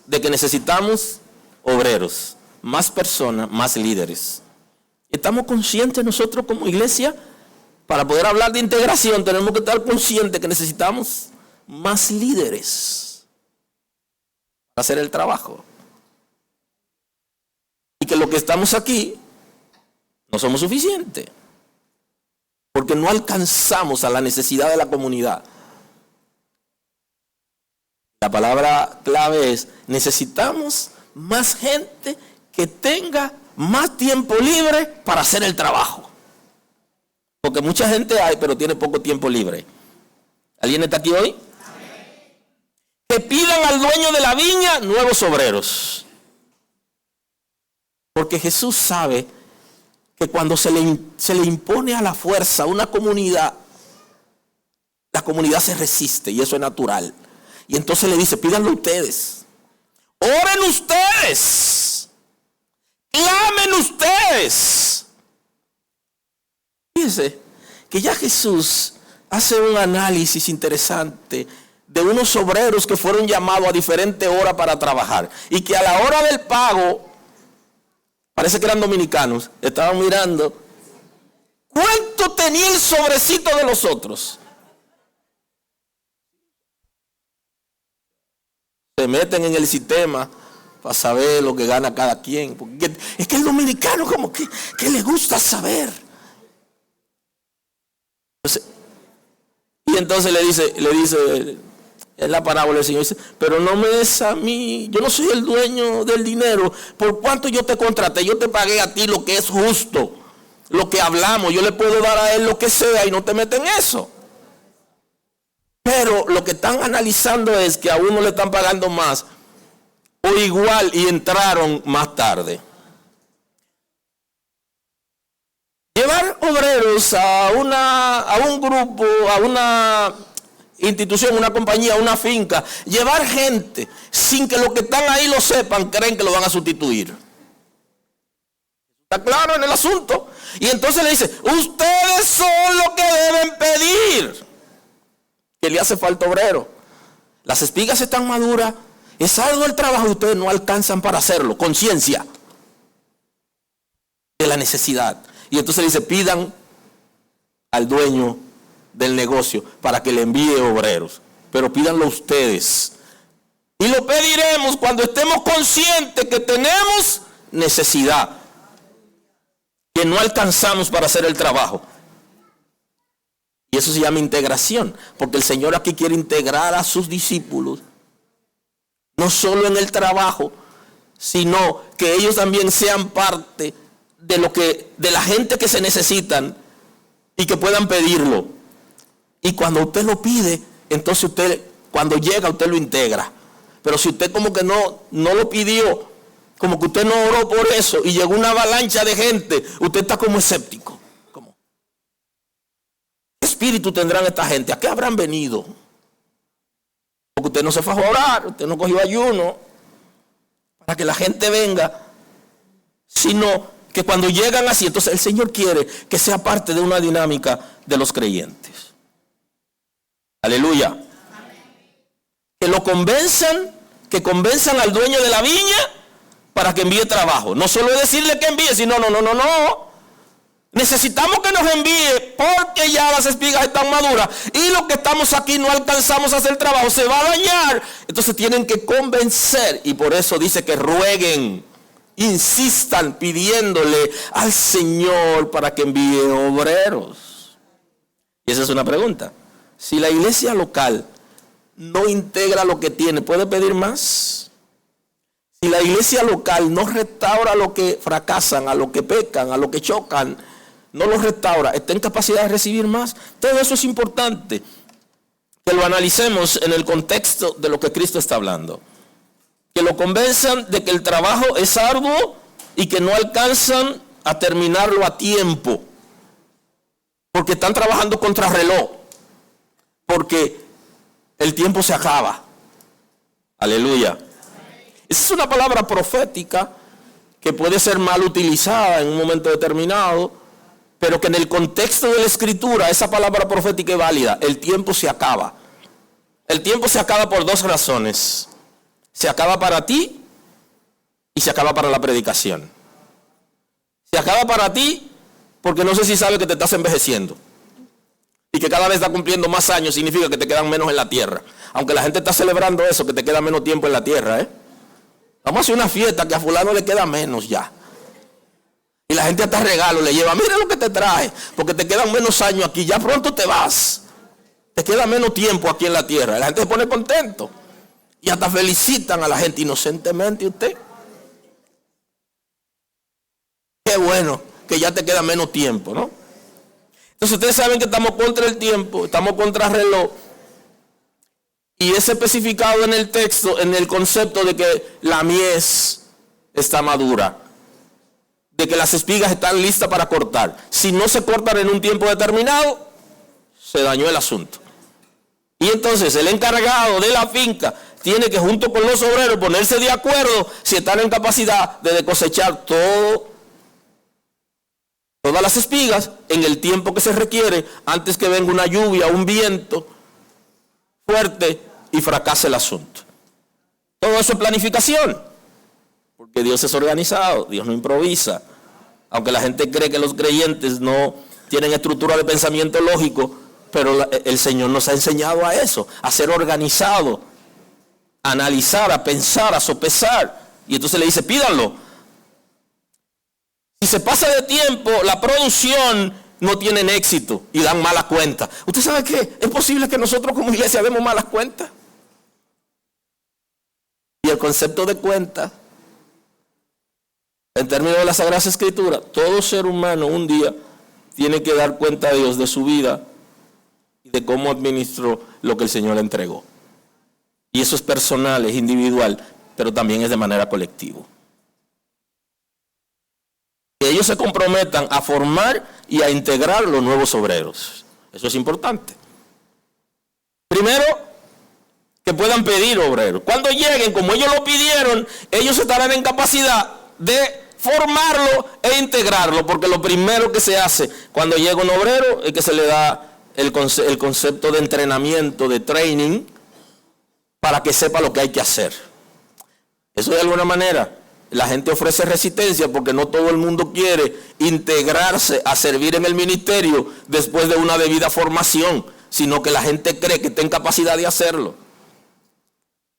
de que necesitamos obreros, más personas, más líderes. ¿Estamos conscientes nosotros como iglesia? Para poder hablar de integración tenemos que estar conscientes que necesitamos más líderes para hacer el trabajo. Y que lo que estamos aquí no somos suficientes, porque no alcanzamos a la necesidad de la comunidad. La palabra clave es: necesitamos más gente que tenga más tiempo libre para hacer el trabajo. Porque mucha gente hay, pero tiene poco tiempo libre. ¿Alguien está aquí hoy? Que pidan al dueño de la viña nuevos obreros. Porque Jesús sabe que cuando se le impone a la fuerza una comunidad, la comunidad se resiste, y eso es natural. Y entonces le dice: pídanlo ustedes, oren ustedes, clamen ustedes. Fíjense que ya Jesús hace un análisis interesante de unos obreros que fueron llamados a diferentes horas para trabajar, y que a la hora del pago, parece que eran dominicanos, estaban mirando cuánto tenía el sobrecito de los otros. Se meten en el sistema para saber lo que gana cada quien. Porque es que el dominicano como que le gusta saber. Y entonces le dice en la parábola el Señor dice: pero no me des a mí, yo no soy el dueño del dinero. ¿Por cuánto yo te contraté? Yo te pagué a ti lo que es justo, lo que hablamos. Yo le puedo dar a él lo que sea y no te meten en eso. Pero lo que están analizando es que a uno le están pagando más o igual y entraron más tarde. Llevar obreros a un grupo, a una institución, una compañía, una finca, llevar gente sin que los que están ahí lo sepan, creen que lo van a sustituir. ¿Está claro en el asunto? Y entonces le dice: ustedes son los que deben pedir. Que le hace falta obrero. Las espigas están maduras, es arduo el trabajo y ustedes no alcanzan para hacerlo. Conciencia de la necesidad. Y entonces le dice: pidan al dueño del negocio para que le envíe obreros, pero pídanlo ustedes. Y lo pediremos cuando estemos conscientes que tenemos necesidad, que no alcanzamos para hacer el trabajo. Y eso se llama integración, porque el Señor aquí quiere integrar a sus discípulos, no solo en el trabajo, sino que ellos también sean parte de la gente que se necesitan y que puedan pedirlo. Y cuando usted lo pide, entonces usted, cuando llega, usted lo integra. Pero si usted como que no lo pidió, como que usted no oró por eso y llegó una avalancha de gente, usted está como escéptico. ¿Qué espíritu tendrán esta gente? ¿A qué habrán venido? Porque usted no se fue a orar, usted no cogió ayuno para que la gente venga, sino que cuando llegan así, entonces el Señor quiere que sea parte de una dinámica de los creyentes. Aleluya. Que lo convenzan, que convenzan al dueño de la viña para que envíe trabajo. No solo decirle que envíe, sino no. Necesitamos que nos envíe porque ya las espigas están maduras y los que estamos aquí no alcanzamos a hacer trabajo, se va a dañar. Entonces tienen que convencer, y por eso dice que rueguen, insistan pidiéndole al Señor para que envíe obreros. Y esa es una pregunta. Si la iglesia local no integra lo que tiene, ¿puede pedir más? Si la iglesia local no restaura a los que fracasan, a los que pecan, a los que chocan, no los restaura, está en capacidad de recibir más. Todo eso es importante. que lo analicemos en el contexto de lo que Cristo está hablando. Que lo convenzan de que el trabajo es arduo y que no alcanzan a terminarlo a tiempo, porque están trabajando contra reloj, porque el tiempo se acaba. Aleluya. Esa es una palabra profética que puede ser mal utilizada en un momento determinado, pero que en el contexto de la Escritura esa palabra profética es válida. El tiempo se acaba. El tiempo se acaba por dos razones. Se acaba para ti y se acaba para la predicación. Se acaba para ti porque no sé si sabes que te estás envejeciendo y que cada vez está cumpliendo más años, significa que te quedan menos en la tierra. Aunque la gente está celebrando eso, que te queda menos tiempo en la tierra, Vamos a hacer una fiesta que a fulano le queda menos ya. Y la gente hasta regalo le lleva, mira lo que te trae, porque te quedan menos años aquí, ya pronto te vas. Te queda menos tiempo aquí en la tierra. La gente se pone contento. Y hasta felicitan a la gente inocentemente. Usted, qué bueno que ya te queda menos tiempo, ¿no? Entonces ustedes saben que estamos contra el tiempo, estamos contra el reloj. Y es especificado en el texto, en el concepto de que la mies está madura, de que las espigas están listas para cortar. Si no se cortan en un tiempo determinado, se dañó el asunto. Y entonces el encargado de la finca tiene que, junto con los obreros, ponerse de acuerdo si están en capacidad de cosechar todas las espigas en el tiempo que se requiere, antes que venga una lluvia, un viento fuerte y fracase el asunto. Todo eso es planificación, porque Dios es organizado, Dios no improvisa. Aunque la gente cree que los creyentes no tienen estructura de pensamiento lógico, pero el Señor nos ha enseñado a eso, a ser organizado, a analizar, a pensar, a sopesar. Y entonces le dice, pídanlo. Si se pasa de tiempo, la producción no tiene éxito y dan malas cuentas. ¿Usted sabe qué? Es posible que nosotros como iglesia demos malas cuentas. Y el concepto de cuenta, en términos de la Sagrada Escritura, todo ser humano un día tiene que dar cuenta a Dios de su vida y de cómo administró lo que el Señor le entregó. Y eso es personal, es individual, pero también es de manera colectiva. Que ellos se comprometan a formar y a integrar los nuevos obreros. Eso es importante. Primero, que puedan pedir obreros. Cuando lleguen, como ellos lo pidieron, ellos estarán en capacidad de formarlo e integrarlo, porque lo primero que se hace cuando llega un obrero es que se le da el concepto de entrenamiento, de training, para que sepa lo que hay que hacer. Eso de alguna manera, la gente ofrece resistencia porque no todo el mundo quiere integrarse a servir en el ministerio después de una debida formación, sino que la gente cree que está en capacidad de hacerlo.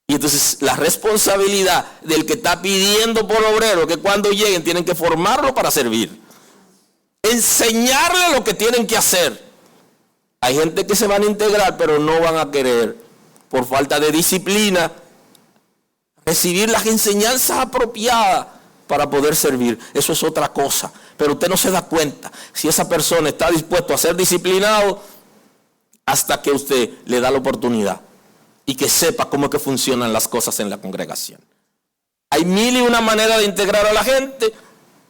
Y entonces la responsabilidad del que está pidiendo por obrero, que cuando lleguen tienen que formarlo para servir, enseñarle lo que tienen que hacer. Hay gente que se van a integrar, pero no van a querer, por falta de disciplina, recibir las enseñanzas apropiadas para poder servir. Eso es otra cosa. Pero usted no se da cuenta si esa persona está dispuesto a ser disciplinado hasta que usted le da la oportunidad y que sepa cómo es que funcionan las cosas en la congregación. Hay mil y una manera de integrar a la gente,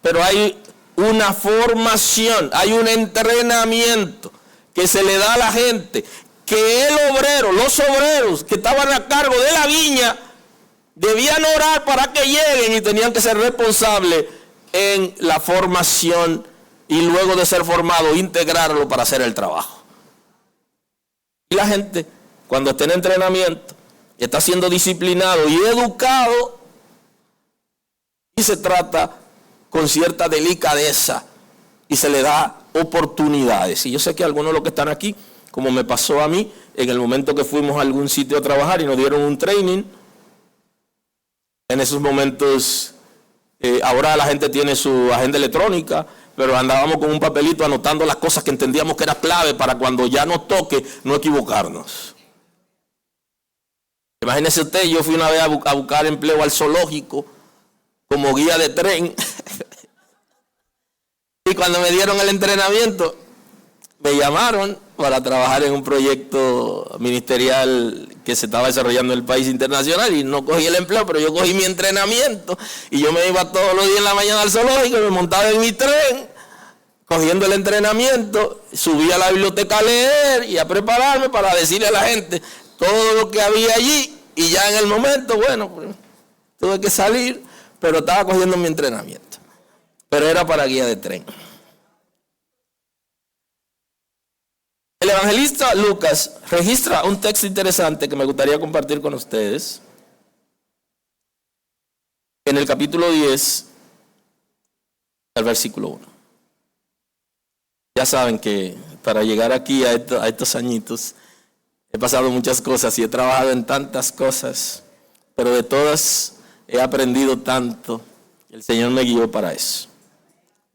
pero hay una formación, hay un entrenamiento que se le da a la gente, que el obrero, los obreros que estaban a cargo de la viña, debían orar para que lleguen y tenían que ser responsables en la formación y luego de ser formado, integrarlo para hacer el trabajo. Y la gente, cuando está en entrenamiento, está siendo disciplinado y educado, y se trata con cierta delicadeza y se le da oportunidades. Y yo sé que algunos de los que están aquí, como me pasó a mí, en el momento que fuimos a algún sitio a trabajar y nos dieron un training, en esos momentos, ahora la gente tiene su agenda electrónica, pero andábamos con un papelito anotando las cosas que entendíamos que era clave para cuando ya nos toque no equivocarnos. Imagínese usted, yo fui una vez a buscar empleo al zoológico como guía de tren y cuando me dieron el entrenamiento me llamaron para trabajar en un proyecto ministerial que se estaba desarrollando en el país internacional y no cogí el empleo, pero yo cogí mi entrenamiento y yo me iba todos los días en la mañana al zoológico, me montaba en mi tren, cogiendo el entrenamiento, subía a la biblioteca a leer y a prepararme para decirle a la gente todo lo que había allí y ya en el momento, bueno, pues, tuve que salir, pero estaba cogiendo mi entrenamiento, pero era para guía de tren. El evangelista Lucas registra un texto interesante que me gustaría compartir con ustedes. En el capítulo 10, el versículo 1. Ya saben que para llegar aquí a estos añitos, he pasado muchas cosas y he trabajado en tantas cosas, pero de todas he aprendido tanto. El Señor me guió para eso.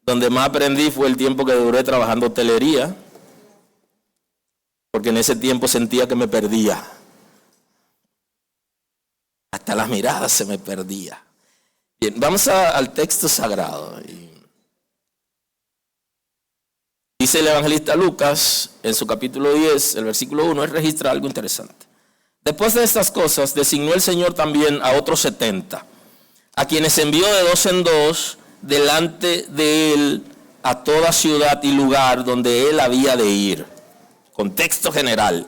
Donde más aprendí fue el tiempo que duré trabajando hotelería, porque en ese tiempo sentía que me perdía. Hasta las miradas se me perdía. Bien, vamos al texto sagrado. Dice el evangelista Lucas, en su capítulo 10, el versículo 1, él registra algo interesante. Después de estas cosas, designó el Señor también a otros 70, a quienes envió de 2 en 2, delante de él, a toda ciudad y lugar donde él había de ir. Contexto general,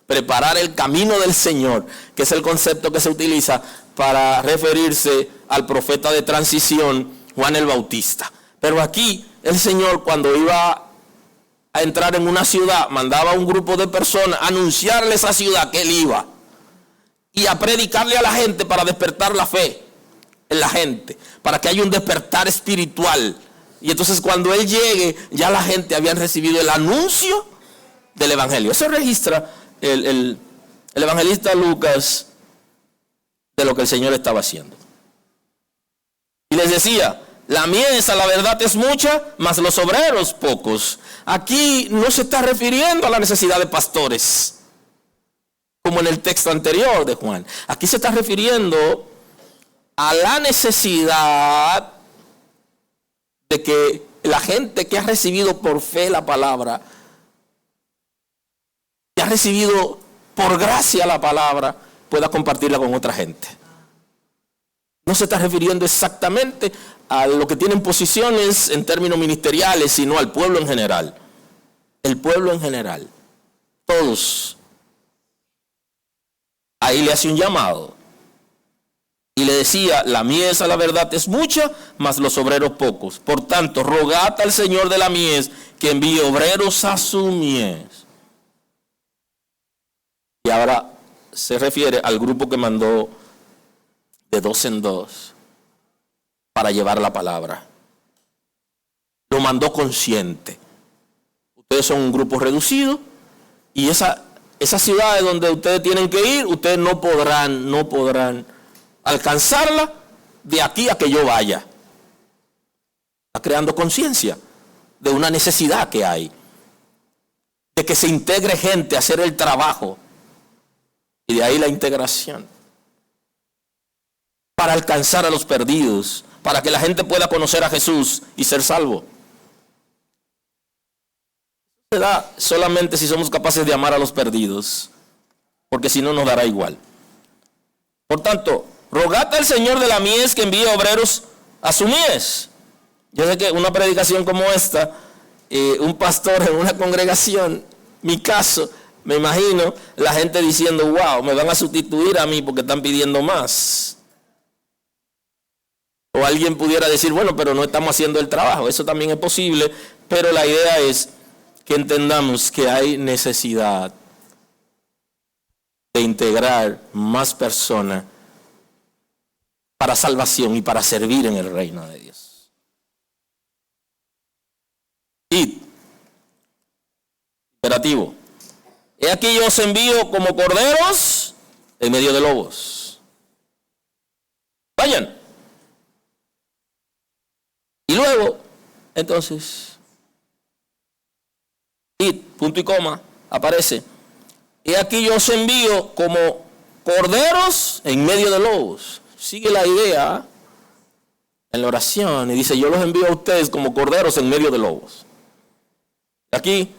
preparar el camino del Señor, que es el concepto que se utiliza para referirse al profeta de transición, Juan el Bautista. Pero aquí el Señor, cuando iba a entrar en una ciudad, mandaba a un grupo de personas a anunciarle a esa ciudad que él iba y a predicarle a la gente para despertar la fe en la gente, para que haya un despertar espiritual. Y entonces cuando él llegue, ya la gente había recibido el anuncio del evangelio. Eso registra el evangelista Lucas de lo que el Señor estaba haciendo. Y les decía, la mies a la verdad es mucha, mas los obreros pocos. Aquí no se está refiriendo a la necesidad de pastores, como en el texto anterior de Juan. Aquí se está refiriendo a la necesidad de que la gente que ha recibido por fe la palabra, que ha recibido por gracia la palabra, pueda compartirla con otra gente. No se está refiriendo exactamente a los que tienen posiciones en términos ministeriales, sino al pueblo en general. El pueblo en general. Todos. Ahí le hace un llamado. Y le decía, la mies a la verdad es mucha, mas los obreros pocos. Por tanto, rogad al Señor de la mies que envíe obreros a su mies. Y ahora se refiere al grupo que mandó de 2 en 2 para llevar la palabra. Lo mandó consciente. Ustedes son un grupo reducido y esas ciudades donde ustedes tienen que ir, ustedes no podrán alcanzarla de aquí a que yo vaya. Está creando conciencia de una necesidad que hay, de que se integre gente a hacer el trabajo. Y de ahí la integración. Para alcanzar a los perdidos, para que la gente pueda conocer a Jesús y ser salvo. Se da solamente si somos capaces de amar a los perdidos, porque si no nos dará igual. Por tanto, rogad al Señor de la mies que envíe obreros a su mies. Yo sé que una predicación como esta, un pastor en una congregación, mi caso, me imagino la gente diciendo, wow, me van a sustituir a mí porque están pidiendo más. O alguien pudiera decir, bueno, pero no estamos haciendo el trabajo. Eso también es posible, pero la idea es que entendamos que hay necesidad de integrar más personas para salvación y para servir en el reino de Dios. Y imperativo. He aquí yo os envío como corderos en medio de lobos. Vayan. Y luego, entonces, y punto y coma, aparece. He aquí yo os envío como corderos en medio de lobos. Sigue la idea en la oración y dice, yo los envío a ustedes como corderos en medio de lobos. Aquí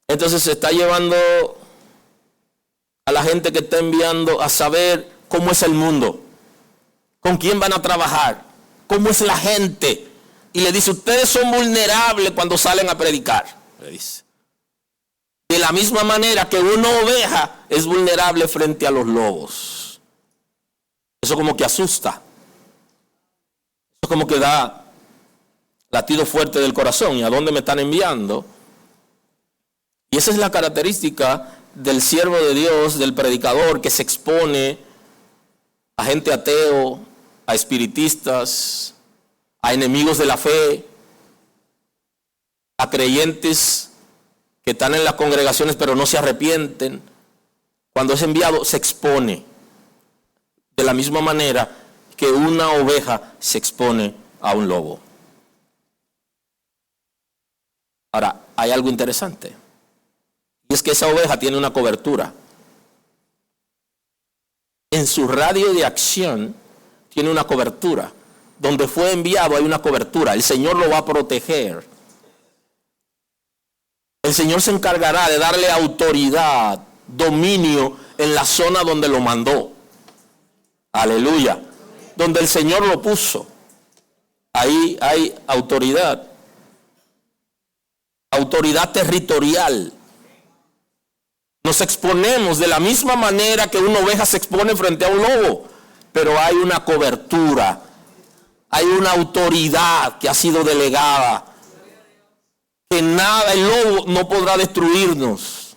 Entonces se está llevando a la gente que está enviando a saber cómo es el mundo, con quién van a trabajar, cómo es la gente. Y le dice, ustedes son vulnerables cuando salen a predicar, le dice. De la misma manera que una oveja es vulnerable frente a los lobos. Eso como que asusta. Eso como que da latido fuerte del corazón. ¿Y a dónde me están enviando? Y esa es la característica del siervo de Dios, del predicador, que se expone a gente ateo, a espiritistas, a enemigos de la fe, a creyentes que están en las congregaciones pero no se arrepienten. Cuando es enviado se expone de la misma manera que una oveja se expone a un lobo. Ahora, hay algo interesante, y es que esa oveja tiene una cobertura. En su radio de acción tiene una cobertura. Donde fue enviado hay una cobertura. El Señor lo va a proteger. El Señor se encargará de darle autoridad, dominio en la zona donde lo mandó. Aleluya. Donde el Señor lo puso. Ahí hay autoridad. Autoridad territorial. Nos exponemos de la misma manera que una oveja se expone frente a un lobo. Pero hay una cobertura. Hay una autoridad que ha sido delegada. Que nada, el lobo no podrá destruirnos.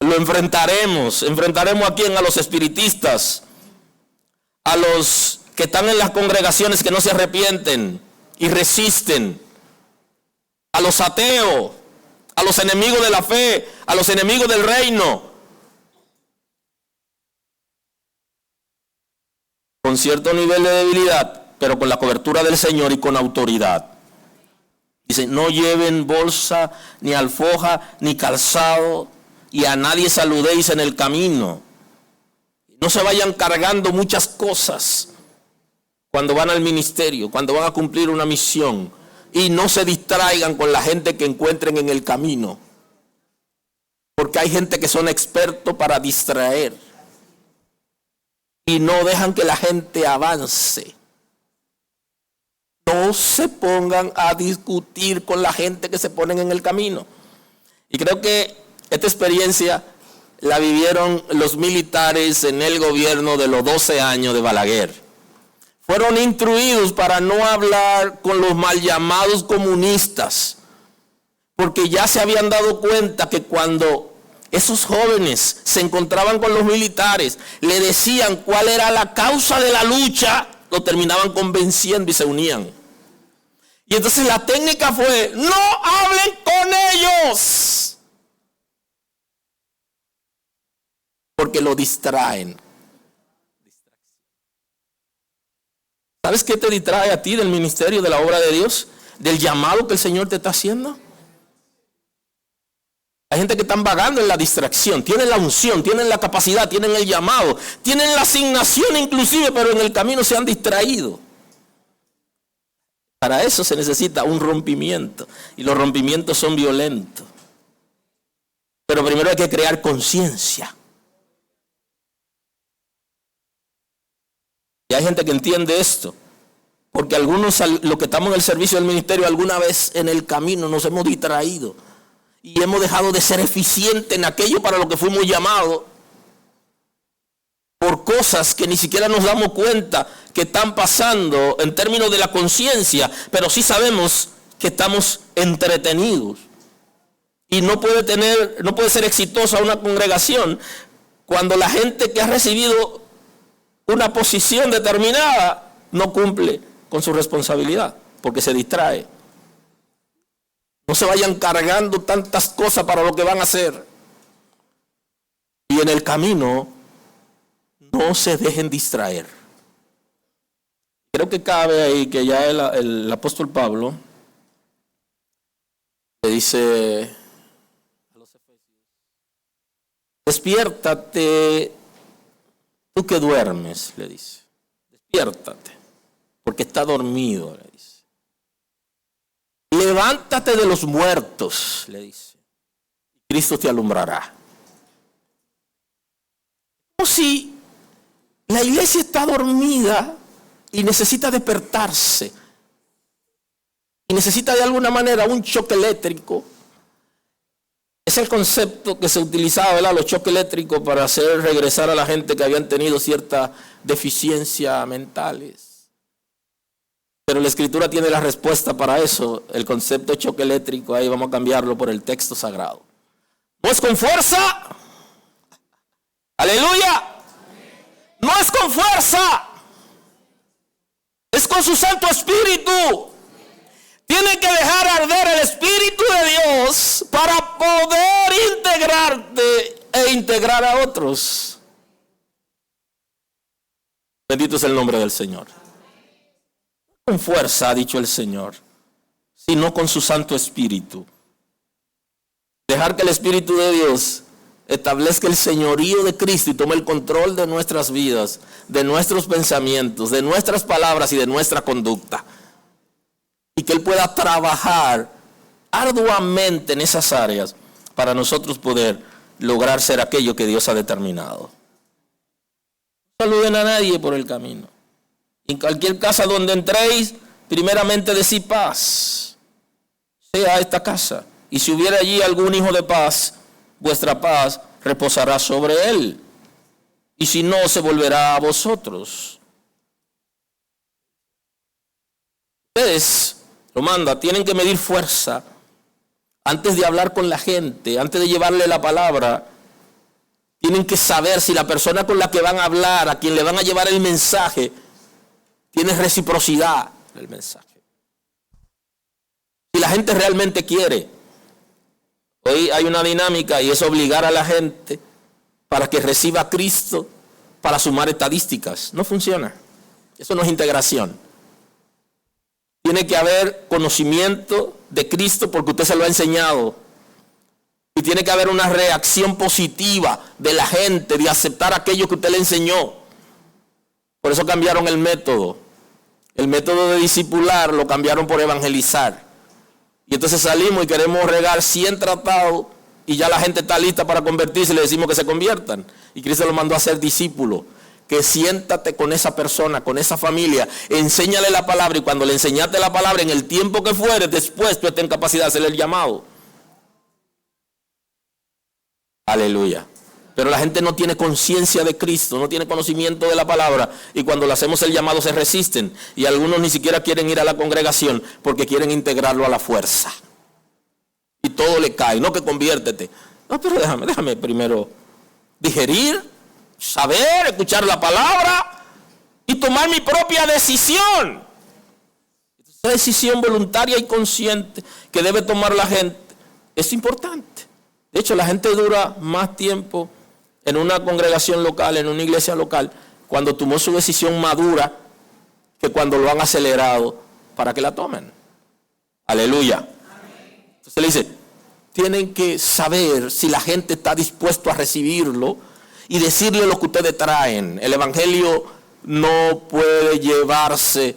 Lo enfrentaremos. ¿Enfrentaremos a quién? A los espiritistas. A los que están en las congregaciones que no se arrepienten y resisten. A los ateos. A los enemigos de la fe. A los enemigos del reino. Con cierto nivel de debilidad, pero con la cobertura del Señor y con autoridad. Dice, no lleven bolsa, ni alforja, ni calzado, y a nadie saludéis en el camino. No se vayan cargando muchas cosas cuando van al ministerio, cuando van a cumplir una misión. Y no se distraigan con la gente que encuentren en el camino. Porque hay gente que son expertos para distraer. Y no dejan que la gente avance. No se pongan a discutir con la gente que se ponen en el camino. Y creo que esta experiencia la vivieron los militares en el gobierno de los 12 años de Balaguer. Fueron instruidos para no hablar con los mal llamados comunistas, porque ya se habían dado cuenta que cuando esos jóvenes se encontraban con los militares, le decían cuál era la causa de la lucha, lo terminaban convenciendo y se unían. Y entonces la técnica fue, no hablen con ellos, porque lo distraen. ¿Sabes qué te distrae a ti del ministerio, de la obra de Dios? Del llamado que el Señor te está haciendo. Hay gente que están vagando en la distracción. Tienen la unción, tienen la capacidad, tienen el llamado, tienen la asignación inclusive, pero en el camino se han distraído. Para eso se necesita un rompimiento. Y los rompimientos son violentos. Pero primero hay que crear conciencia. Y hay gente que entiende esto. Porque algunos, los que estamos en el servicio del ministerio, alguna vez en el camino nos hemos distraído. Y hemos dejado de ser eficientes en aquello para lo que fuimos llamados. Por cosas que ni siquiera nos damos cuenta que están pasando en términos de la conciencia. Pero sí sabemos que estamos entretenidos. Y no puede ser exitosa una congregación cuando la gente que ha recibido una posición determinada no cumple con su responsabilidad, porque se distrae. No se vayan cargando tantas cosas para lo que van a hacer. Y en el camino no se dejen distraer. Creo que cabe ahí que ya el apóstol Pablo le dice a los efesios: despiértate, tú que duermes, le dice. Despiértate, porque está dormido, le dice. levántate de los muertos, le dice. Cristo te alumbrará. Como si la iglesia está dormida y necesita despertarse. Y necesita de alguna manera un choque eléctrico. Es el concepto que se utilizaba, ¿verdad? Los choques eléctricos para hacer regresar a la gente que habían tenido cierta deficiencia mentales. Pero la Escritura tiene la respuesta para eso. El concepto de choque eléctrico, ahí vamos a cambiarlo por el texto sagrado. No es con fuerza. Aleluya. No es con fuerza. Es con su Santo Espíritu. Tiene que dejar arder el Espíritu de Dios para poder integrarte e integrar a otros. Bendito es el nombre del Señor. Con fuerza, ha dicho el Señor, sino con su Santo Espíritu. Dejar que el Espíritu de Dios establezca el señorío de Cristo y tome el control de nuestras vidas, de nuestros pensamientos, de nuestras palabras y de nuestra conducta. Y que Él pueda trabajar arduamente en esas áreas para nosotros poder lograr ser aquello que Dios ha determinado. No saluden a nadie por el camino. En cualquier casa donde entréis, primeramente decid paz, sea esta casa. Y si hubiera allí algún hijo de paz, vuestra paz reposará sobre él. Y si no, se volverá a vosotros. Ustedes, lo manda, tienen que medir fuerza antes de hablar con la gente, antes de llevarle la palabra. Tienen que saber si la persona con la que van a hablar, a quien le van a llevar el mensaje, tiene reciprocidad del mensaje. Si la gente realmente quiere. Hoy hay una dinámica y es obligar a la gente para que reciba a Cristo para sumar estadísticas. No funciona. Eso no es integración. Tiene que haber conocimiento de Cristo porque usted se lo ha enseñado. Y tiene que haber una reacción positiva de la gente, de aceptar aquello que usted le enseñó. Por eso cambiaron el método. El método de discipular lo cambiaron por evangelizar. Y entonces salimos y queremos regar 100 tratados y ya la gente está lista para convertirse y le decimos que se conviertan. Y Cristo lo mandó a ser discípulo. Que siéntate con esa persona, con esa familia, enséñale la palabra y cuando le enseñaste la palabra en el tiempo que fuere, después tú estés en capacidad de hacerle el llamado. Aleluya. Pero la gente no tiene conciencia de Cristo, no tiene conocimiento de la palabra y cuando le hacemos el llamado se resisten y algunos ni siquiera quieren ir a la congregación porque quieren integrarlo a la fuerza. Y todo le cae, no que conviértete. No, pero déjame primero digerir, saber, escuchar la palabra y tomar mi propia decisión. Esa decisión voluntaria y consciente que debe tomar la gente es importante. De hecho, la gente dura más tiempo en una congregación local, en una iglesia local, cuando tomó su decisión madura que cuando lo han acelerado para que la tomen. Aleluya. Entonces le dice, tienen que saber si la gente está dispuesto a recibirlo y decirle lo que ustedes traen. El evangelio no puede llevarse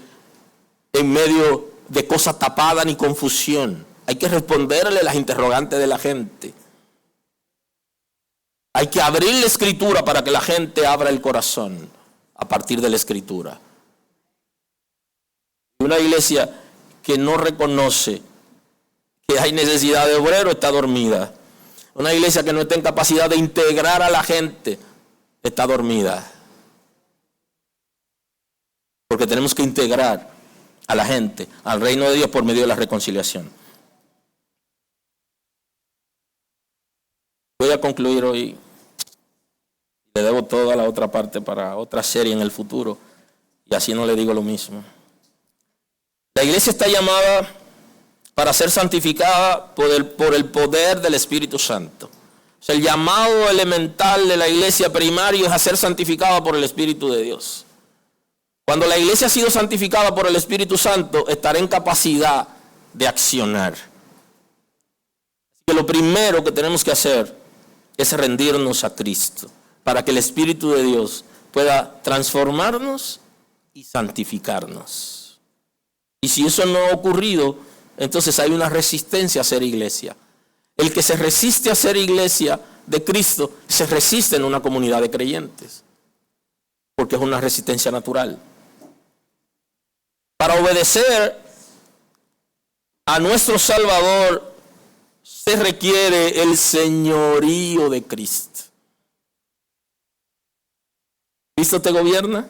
en medio de cosas tapadas ni confusión. Hay que responderle las interrogantes de la gente. Hay que abrir la Escritura para que la gente abra el corazón a partir de la Escritura. Una iglesia que no reconoce que hay necesidad de obrero está dormida. Una iglesia que no está en capacidad de integrar a la gente está dormida. Porque tenemos que integrar a la gente al reino de Dios por medio de la reconciliación. Voy a concluir hoy. Le debo toda la otra parte para otra serie en el futuro. Y así no le digo lo mismo. La iglesia está llamada para ser santificada por el poder del Espíritu Santo. O sea, el llamado elemental de la iglesia primario es a ser santificada por el Espíritu de Dios. Cuando la iglesia ha sido santificada por el Espíritu Santo, estará en capacidad de accionar. Así que lo primero que tenemos que hacer es rendirnos a Cristo, para que el Espíritu de Dios pueda transformarnos y santificarnos. Y si eso no ha ocurrido, entonces hay una resistencia a ser iglesia. El que se resiste a ser iglesia de Cristo se resiste en una comunidad de creyentes, porque es una resistencia natural. Para obedecer a nuestro Salvador se requiere el señorío de Cristo. ¿Cristo te gobierna?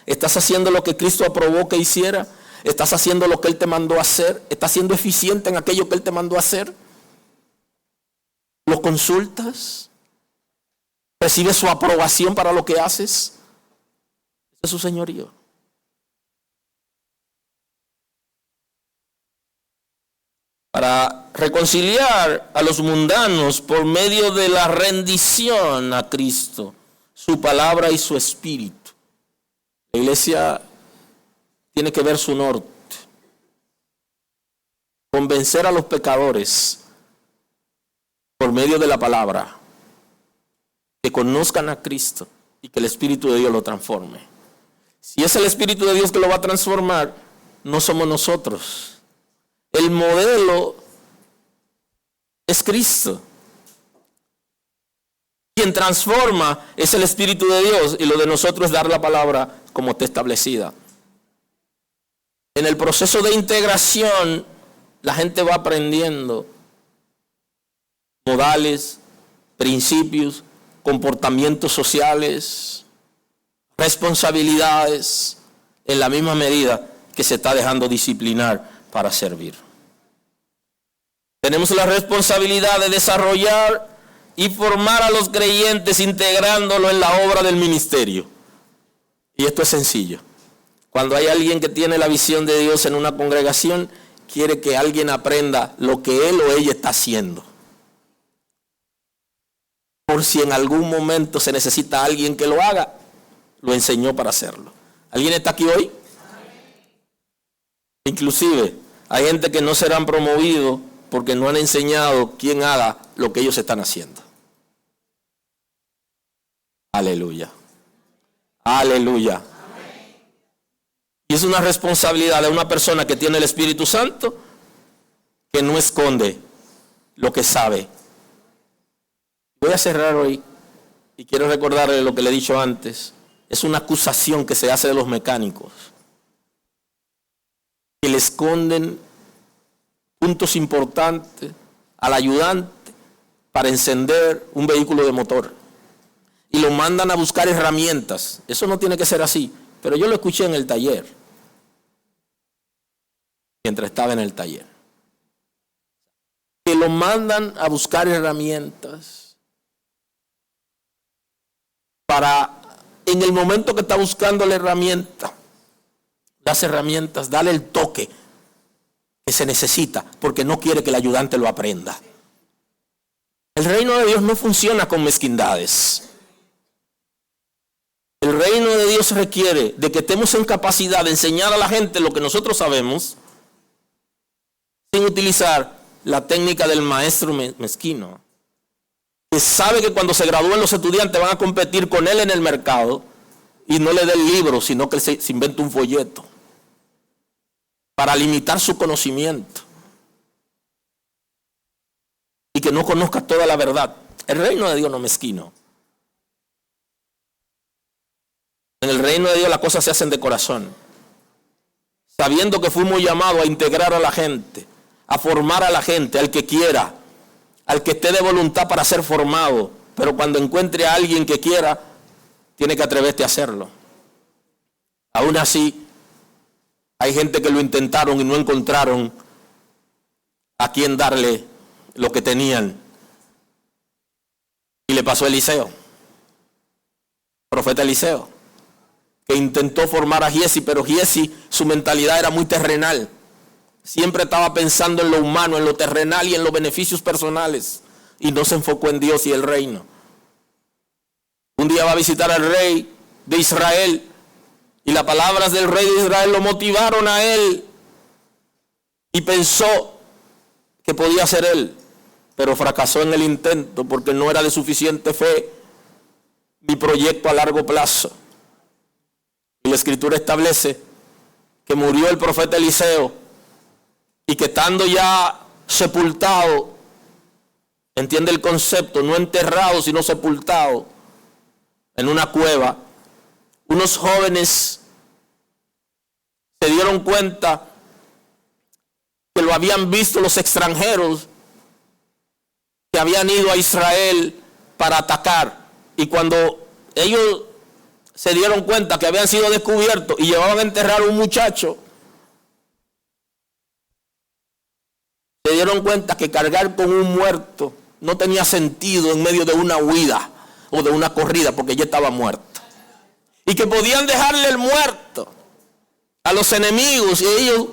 ¿Estás haciendo lo que Cristo aprobó que hiciera? ¿Estás haciendo lo que Él te mandó a hacer? ¿Estás siendo eficiente en aquello que Él te mandó a hacer? ¿Lo consultas? ¿Recibes su aprobación para lo que haces? Ese es su señorío. Para reconciliar a los mundanos por medio de la rendición a Cristo, su palabra y su espíritu. La iglesia tiene que ver su norte. Convencer a los pecadores por medio de la palabra, que conozcan a Cristo y que el Espíritu de Dios lo transforme. Si es el Espíritu de Dios que lo va a transformar, no somos nosotros. El modelo es Cristo. Quien transforma es el Espíritu de Dios, y lo de nosotros es dar la palabra como está establecida. En el proceso de integración, la gente va aprendiendo modales, principios, comportamientos sociales, responsabilidades, en la misma medida que se está dejando disciplinar para servir. Tenemos la responsabilidad de desarrollar y formar a los creyentes integrándolo en la obra del ministerio. Y esto es sencillo. Cuando hay alguien que tiene la visión de Dios en una congregación, quiere que alguien aprenda lo que él o ella está haciendo. Por si en algún momento se necesita alguien que lo haga, lo enseñó para hacerlo. ¿Alguien está aquí hoy? Inclusive, hay gente que no serán promovidos porque no han enseñado quién haga lo que ellos están haciendo. Aleluya. Aleluya. Y es una responsabilidad de una persona que tiene el Espíritu Santo, que no esconde lo que sabe. Voy a cerrar hoy y quiero recordarle lo que le he dicho antes. Es una acusación que se hace de los mecánicos, que le esconden puntos importantes al ayudante para encender un vehículo de motor y lo mandan a buscar herramientas. Eso no tiene que ser así, pero yo lo escuché en el taller, mientras estaba en el taller, que lo mandan a buscar herramientas para, en el momento que está buscando la herramienta, las herramientas, darle el toque que se necesita, porque no quiere que el ayudante lo aprenda. El reino de Dios no funciona con mezquindades. El reino de Dios requiere de que estemos en capacidad de enseñar a la gente lo que nosotros sabemos, sin utilizar la técnica del maestro mezquino, que sabe que cuando se gradúen los estudiantes van a competir con él en el mercado, y no le dé el libro, sino que se inventa un folleto para limitar su conocimiento y que no conozca toda la verdad. El reino de Dios no es mezquino. En el reino de Dios las cosas se hacen de corazón, sabiendo que fuimos llamados a integrar a la gente, a formar a la gente, al que quiera, al que esté de voluntad para ser formado. Pero cuando encuentre a alguien que quiera, tiene que atreverte a hacerlo. Aún así, hay gente que lo intentaron y no encontraron a quien darle lo que tenían. Y le pasó a Eliseo, profeta Eliseo, que intentó formar a Giesi, pero Giesi, su mentalidad era muy terrenal. Siempre estaba pensando en lo humano, en lo terrenal y en los beneficios personales, y no se enfocó en Dios y el reino. Un día va a visitar al rey de Israel, y las palabras del rey de Israel lo motivaron a él, y pensó que podía ser él, pero fracasó en el intento porque no era de suficiente fe ni proyecto a largo plazo. Y la Escritura establece que murió el profeta Eliseo y que estando ya sepultado, entiende el concepto, no enterrado sino sepultado en una cueva, unos jóvenes se dieron cuenta que lo habían visto los extranjeros que habían ido a Israel para atacar, y cuando ellos se dieron cuenta que habían sido descubiertos y llevaban a enterrar a un muchacho, se dieron cuenta que cargar con un muerto no tenía sentido en medio de una huida o de una corrida, porque ya estaba muerto, y que podían dejarle el muerto a los enemigos y ellos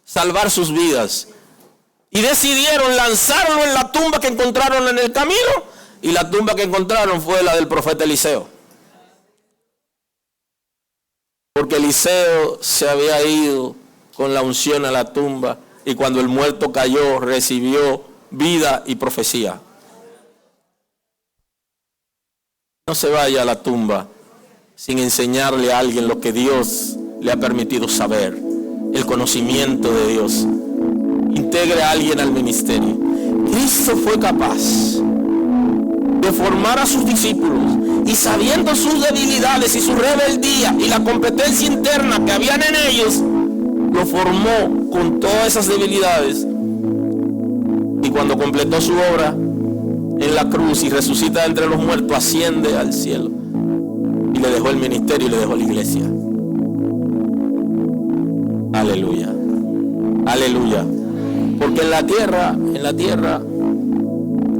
salvar sus vidas. Y decidieron lanzarlo en la tumba que encontraron en el camino, y la tumba que encontraron fue la del profeta Eliseo. Porque Eliseo se había ido con la unción a la tumba, y cuando el muerto cayó recibió vida y profecía. No se vaya a la tumba sin enseñarle a alguien lo que Dios le ha permitido saber, el conocimiento de Dios. Integre a alguien al ministerio. Cristo fue capaz de formar a sus discípulos, y sabiendo sus debilidades y su rebeldía y la competencia interna que habían en ellos, lo formó con todas esas debilidades, y cuando completó su obra en la cruz y resucita entre los muertos, asciende al cielo y le dejó el ministerio y le dejó la iglesia. Aleluya, aleluya. Porque en la tierra,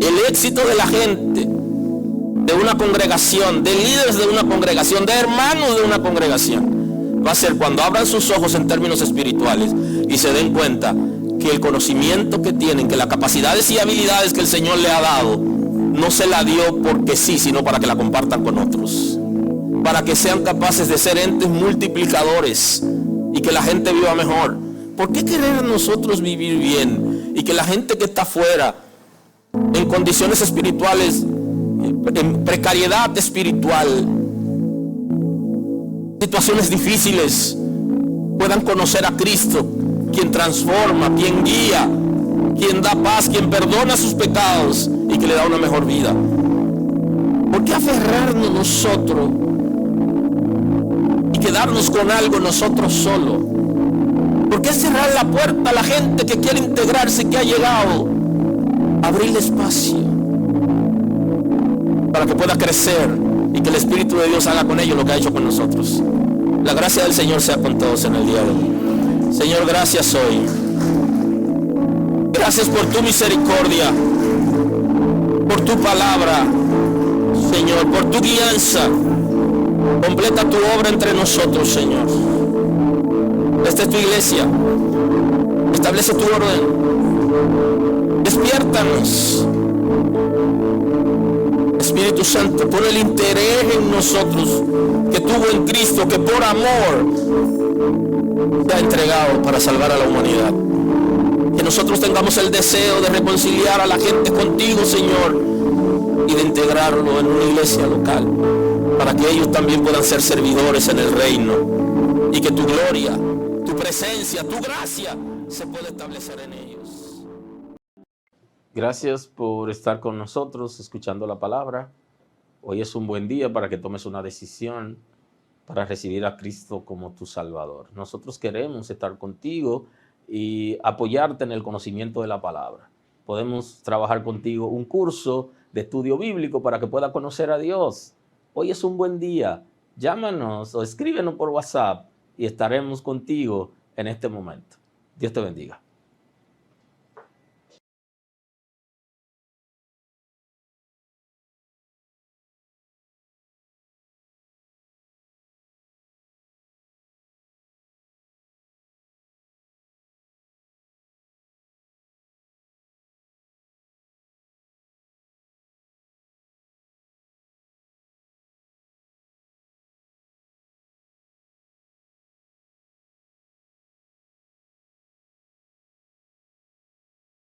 el éxito de la gente, de una congregación, de líderes de una congregación, de hermanos de una congregación, va a ser cuando abran sus ojos en términos espirituales y se den cuenta que el conocimiento que tienen, que las capacidades y habilidades que el Señor le ha dado, no se la dio porque sí, sino para que la compartan con otros, para que sean capaces de ser entes multiplicadores y que la gente viva mejor. ¿Por qué querer nosotros vivir bien y que la gente que está afuera, en condiciones espirituales, en precariedad espiritual, situaciones difíciles, puedan conocer a Cristo, quien transforma, quien guía, quien da paz, quien perdona sus pecados y que le da una mejor vida? ¿Por qué aferrarnos nosotros y quedarnos con algo nosotros solos? ¿Por qué cerrar la puerta a la gente que quiere integrarse, que ha llegado? Abrirle espacio para que pueda crecer y que el Espíritu de Dios haga con ellos lo que ha hecho con nosotros. La gracia del Señor sea con todos en el día de hoy. Señor, gracias hoy. Gracias por tu misericordia, por tu palabra, Señor, por tu guianza. Completa tu obra entre nosotros, Señor. Esta es tu iglesia. Establece tu orden. Despiértanos. Espíritu Santo, pon el interés en nosotros que tuvo en Cristo, que por amor se ha entregado para salvar a la humanidad. Que nosotros tengamos el deseo de reconciliar a la gente contigo, Señor, y de integrarlo en una iglesia local, para que ellos también puedan ser servidores en el reino, y que tu gloria, tu presencia, tu gracia se pueda establecer en ellos. Gracias por estar con nosotros escuchando la palabra. Hoy es un buen día para que tomes una decisión para recibir a Cristo como tu Salvador. Nosotros queremos estar contigo y apoyarte en el conocimiento de la palabra. Podemos trabajar contigo un curso de estudio bíblico para que puedas conocer a Dios. Hoy es un buen día. Llámanos o escríbenos por WhatsApp y estaremos contigo en este momento. Dios te bendiga.